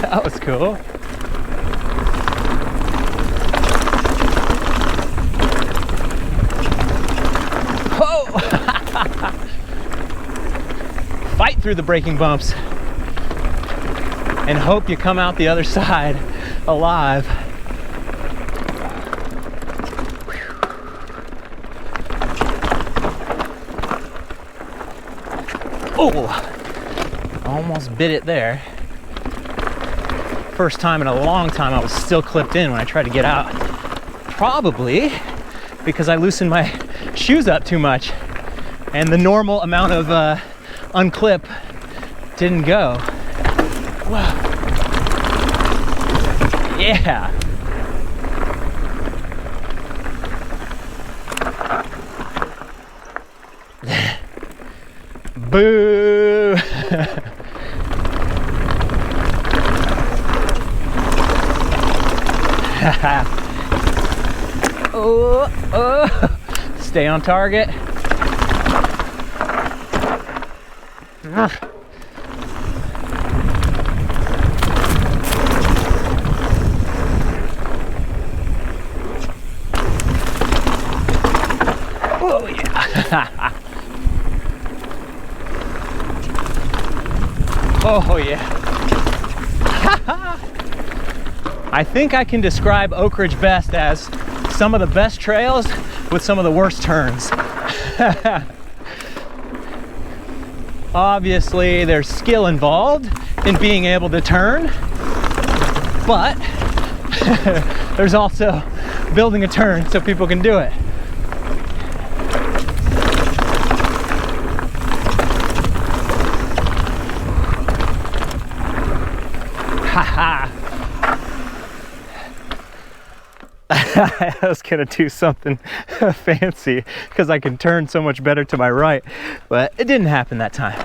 That was cool. Oh! Fight through the braking bumps and hope you come out the other side alive. Oh, almost bit it there. First time in a long time I was still clipped in when I tried to get out. Probably because I loosened my shoes up too much and the normal amount of unclip didn't go. Wow. Yeah. Boo! Oh, stay on target. Oh yeah. Oh yeah. I think I can describe Oakridge best as some of the best trails with some of the worst turns. Obviously, there's skill involved in being able to turn, but there's also building a turn so people can do it. Haha. I was gonna do something fancy because I can turn so much better to my right, but it didn't happen that time.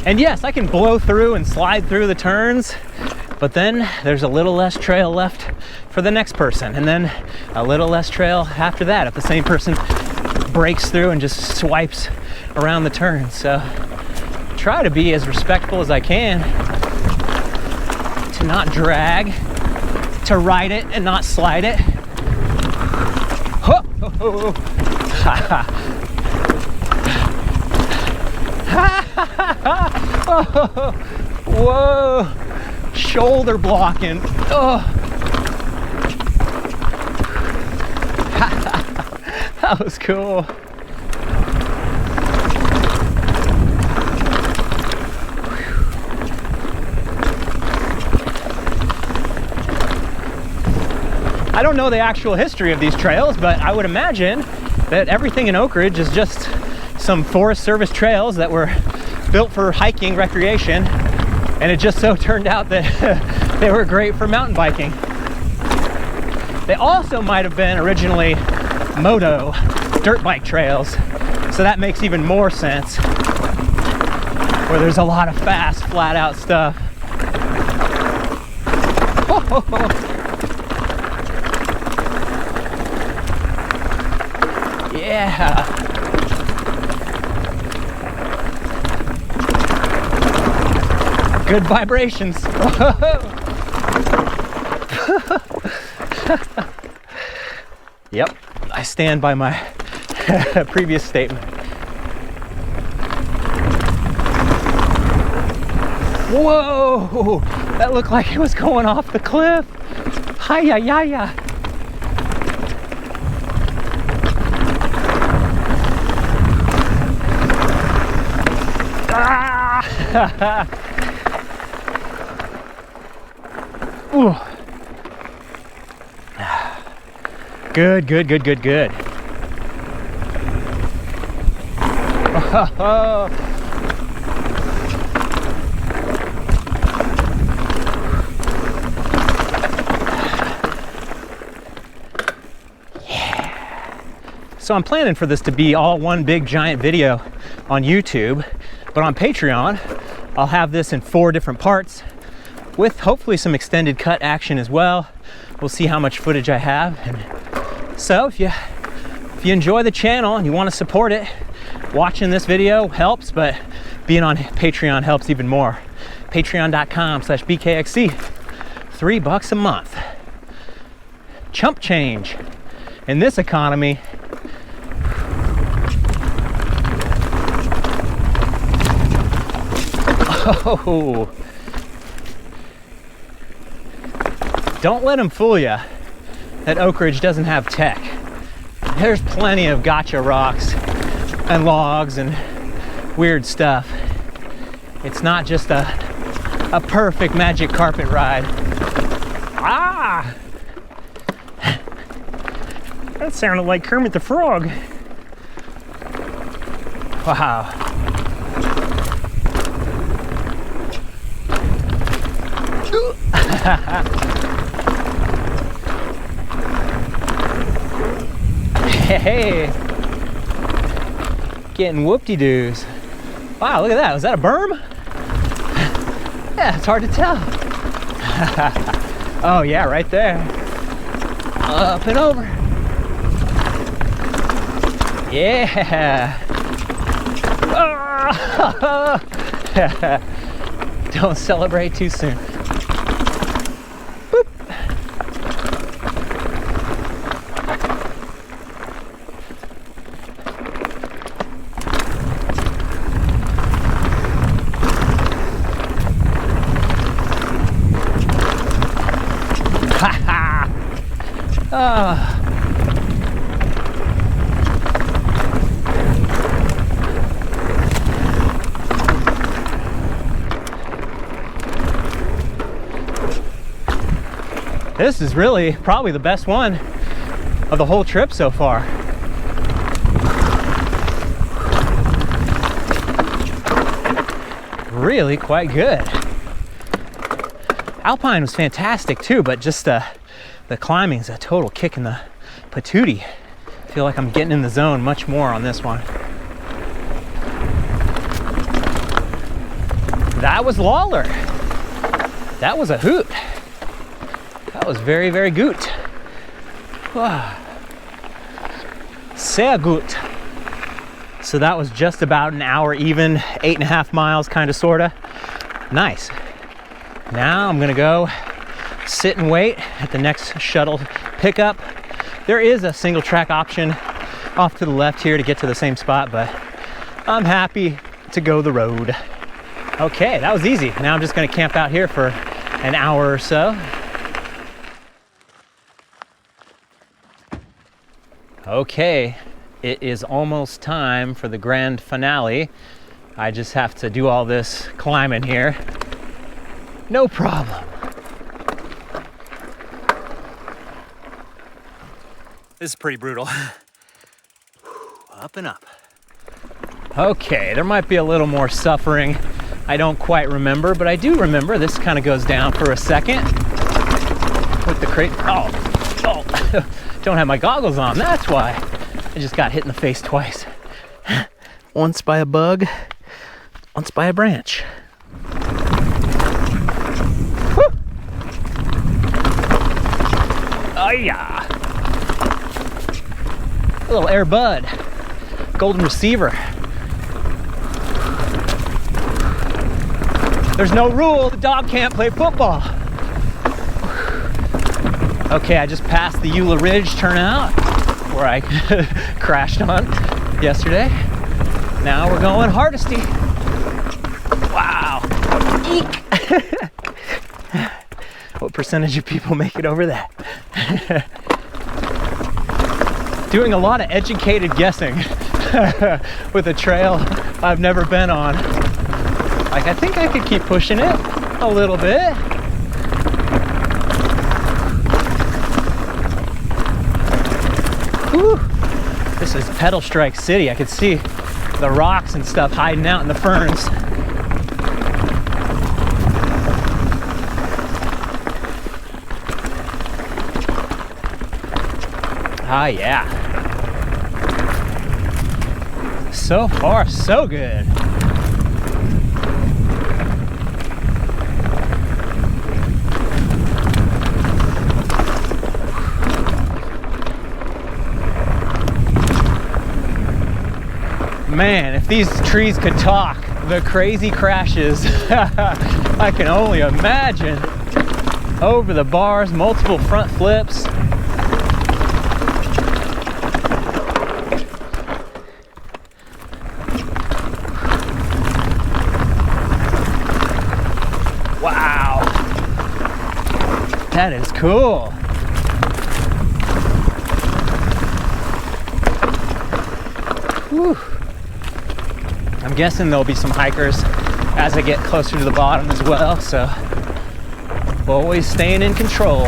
And yes, I can blow through and slide through the turns, but then there's a little less trail left for the next person, and then a little less trail after that if the same person breaks through and just swipes around the turn. So try to be as respectful as I can, to not drag, to ride it and not slide it. Whoa, shoulder blocking. Oh. That was cool. I don't know the actual history of these trails, but I would imagine that everything in Oakridge is just some Forest Service trails that were built for hiking, recreation, and it just so turned out that they were great for mountain biking. They also might have been originally moto dirt bike trails, so that makes even more sense, where there's a lot of fast, flat out stuff. Yeah. Good vibrations. Yep, I stand by my previous statement. Whoa, that looked like it was going off the cliff. Hi-ya-ya-ya. Ah! Ooh. Good, good, good, good, good. So I'm planning for this to be all one big giant video on YouTube, but on Patreon, I'll have this in 4 different parts with hopefully some extended cut action as well. We'll see how much footage I have. And so if you enjoy the channel and you want to support it, watching this video helps, but being on Patreon helps even more. Patreon.com/BKXC, $3 a month. Chump change in this economy. Oh, don't let them fool you that Oakridge doesn't have tech. There's plenty of gotcha rocks and logs and weird stuff. It's not just a perfect magic carpet ride. Ah! That sounded like Kermit the Frog. Wow. Hey, getting whoop-de-doos. Wow, look at that. Was that a berm? Yeah, it's hard to tell. Oh yeah, right there. Up and over. Yeah. Don't celebrate too soon. Boop. Ha ha. Ah. This is really probably the best one of the whole trip so far. Really quite good. Alpine was fantastic too, but just the climbing is a total kick in the patootie. I feel like I'm getting in the zone much more on this one. That was Lawler. That was a hoot. That was very, very good. Wow. Sehr gut. So that was just about an hour even, 8.5 miles, kind of, sorta. Nice. Now I'm gonna go sit and wait at the next shuttle pickup. There is a single track option off to the left here to get to the same spot, but I'm happy to go the road. Okay, that was easy. Now I'm just gonna camp out here for an hour or so. Okay, it is almost time for the grand finale. I just have to do all this climbing here. No problem. This is pretty brutal. Up and up. Okay, there might be a little more suffering. I don't quite remember, but I do remember this kind of goes down for a second with the crate. Oh, don't have my goggles on, that's why. I just got hit in the face twice. Once by a bug, once by a branch. Woo! Oh yeah. A little Air Bud, golden receiver. There's no rule, the dog can't play football. Okay, I just passed the Eula Ridge turnout where I crashed on yesterday. Now we're going Hardesty. Wow. Eek. What percentage of people make it over that? Doing a lot of educated guessing with a trail I've never been on. Like, I think I could keep pushing it a little bit. Whew. This is Pedal Strike City. I could see the rocks and stuff hiding out in the ferns. Ah, yeah. So far, so good. Man, if these trees could talk, the crazy crashes I can only imagine. Over the bars, multiple front flips. Wow, that is cool. Whew. I'm guessing there'll be some hikers as I get closer to the bottom as well, so always staying in control.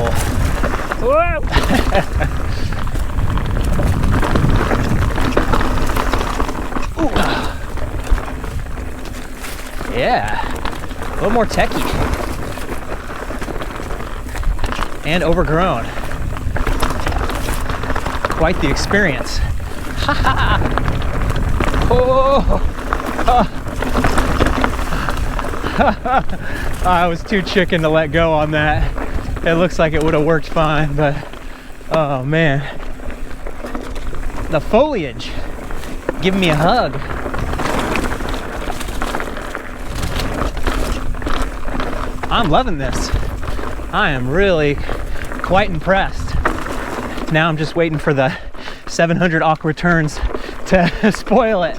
Whoa. Yeah, a little more techie and overgrown. Quite the experience. Ha ha! Oh! I was too chicken to let go on that. It looks like it would have worked fine, but oh man. The foliage giving me a hug. I'm loving this. I am really quite impressed. Now I'm just waiting for the 700 awkward turns to spoil it.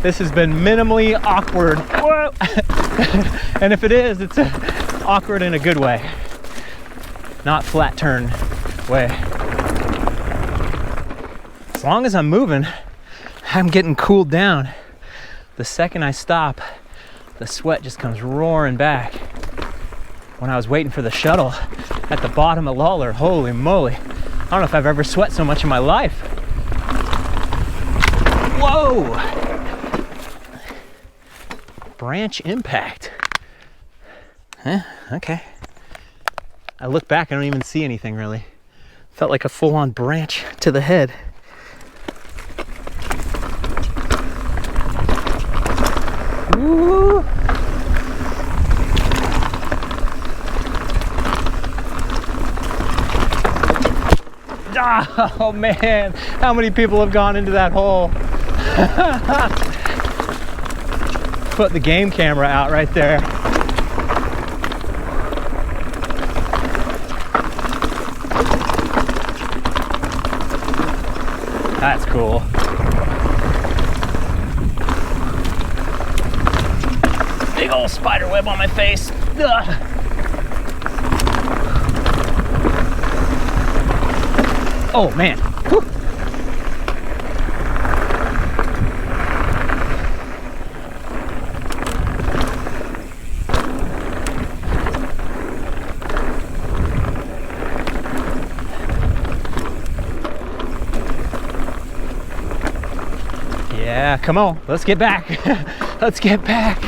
This has been minimally awkward. Whoa. And if it is, it's awkward in a good way, not flat turn way. As long as I'm moving, I'm getting cooled down. The second I stop, the sweat just comes roaring back. When I was waiting for the shuttle at the bottom of Lawler, holy moly. I don't know if I've ever sweat so much in my life. Whoa! Branch impact. Huh? Okay. I look back, I don't even see anything really. Felt like a full-on branch to the head. Woo! Oh man, how many people have gone into that hole? Put the game camera out right there. That's cool. Big old spider web on my face. Ugh. Oh man. Whew. Yeah, come on, let's get back. Let's get back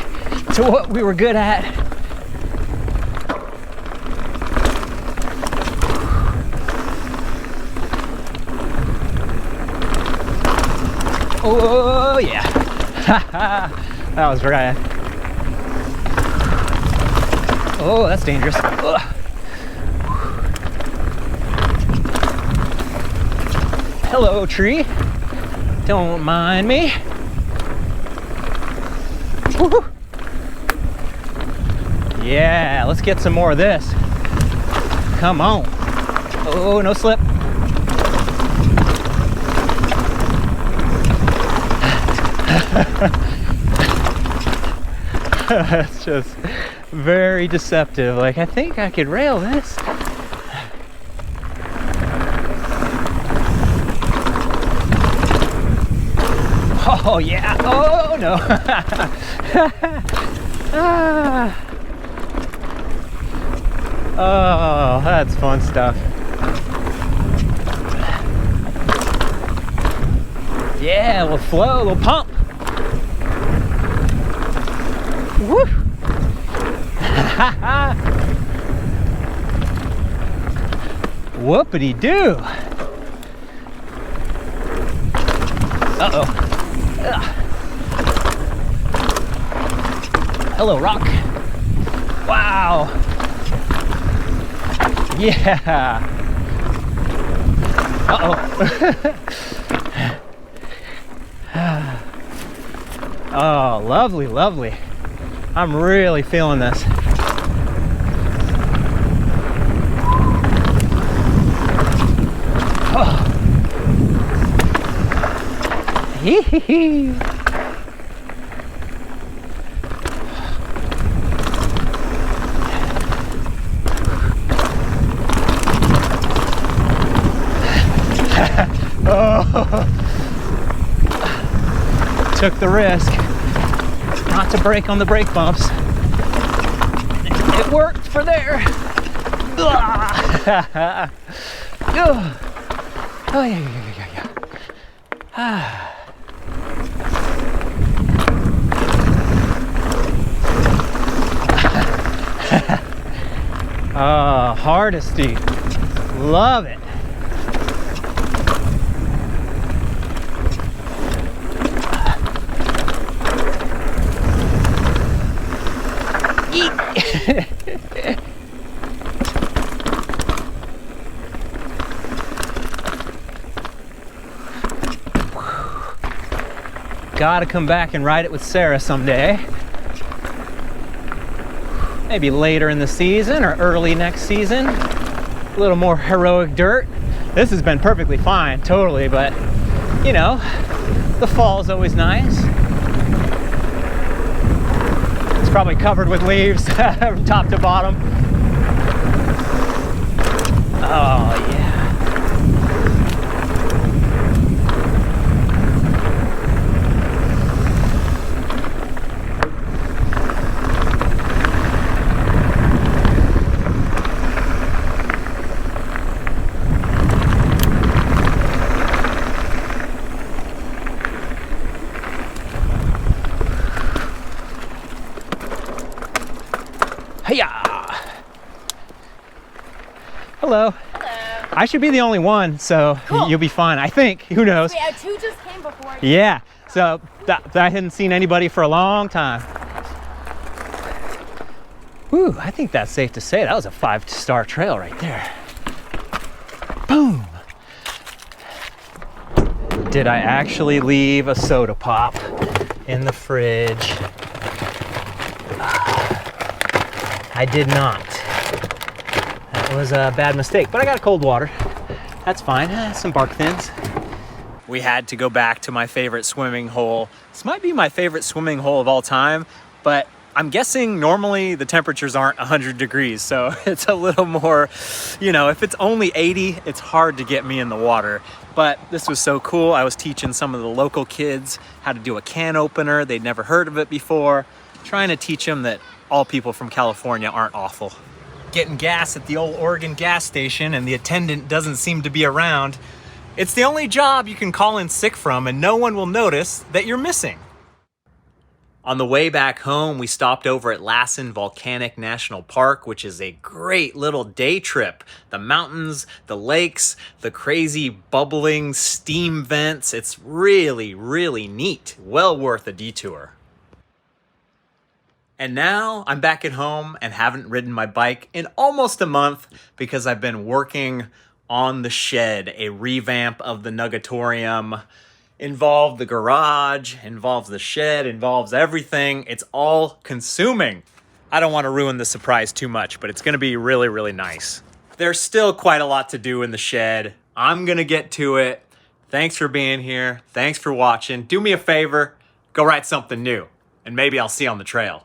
to what we were good at. Oh yeah. That was right. Oh, that's dangerous. Ugh. Hello, tree. Don't mind me. Woo-hoo. Yeah, let's get some more of this. Come on. Oh, no slip. That's just very deceptive. Like, I think I could rail this. Oh yeah, oh no. Ah. Oh, that's fun stuff. Yeah, a little flow, a little pump. Woo! Whoopity-doo. Uh-oh. Ugh. Hello, rock. Wow. Yeah. Uh-oh. Oh, lovely, lovely. I'm really feeling this. Oh. Hee hee hee. Oh. Took the risk not to brake on the brake bumps. It worked for there. Oh, yeah. Ah. Oh, Hardesty. Love it. Gotta come back and ride it with Sarah someday. Maybe later in the season or early next season. A little more heroic dirt. This has been perfectly fine, totally, but you know, the fall is always nice. It's probably covered with leaves from top to bottom. Oh yeah. Hiya! Hello. Hello. I should be the only one, so Cool. You'll be fine. I think. Who knows? Wait, two just came before you. Yeah. So I hadn't seen anybody for a long time. Whew, I think that's safe to say. That was a 5-star trail right there. Boom. Did I actually leave a soda pop in the fridge? I did not. That was a bad mistake, but I got cold water. That's fine. Some bark thins. We had to go back to my favorite swimming hole. This might be my favorite swimming hole of all time, but I'm guessing normally the temperatures aren't 100 degrees, so it's a little more, you know, if it's only 80, it's hard to get me in the water. But this was so cool. I was teaching some of the local kids how to do a can opener. They'd never heard of it before. Trying to teach them that all people from California aren't awful. Getting gas at the old Oregon gas station and the attendant doesn't seem to be around. It's the only job you can call in sick from and no one will notice that you're missing. On the way back home, we stopped over at Larison Volcanic National Park, which is a great little day trip. The mountains, the lakes, the crazy bubbling steam vents. It's really, really neat. Well worth a detour. And now I'm back at home and haven't ridden my bike in almost a month because I've been working on the shed, a revamp of the Nugatorium. Involved the garage, involves the shed, involves everything. It's all consuming. I don't want to ruin the surprise too much, but it's going to be really, really nice. There's still quite a lot to do in the shed. I'm going to get to it. Thanks for being here. Thanks for watching. Do me a favor, go write something new, and maybe I'll see you on the trail.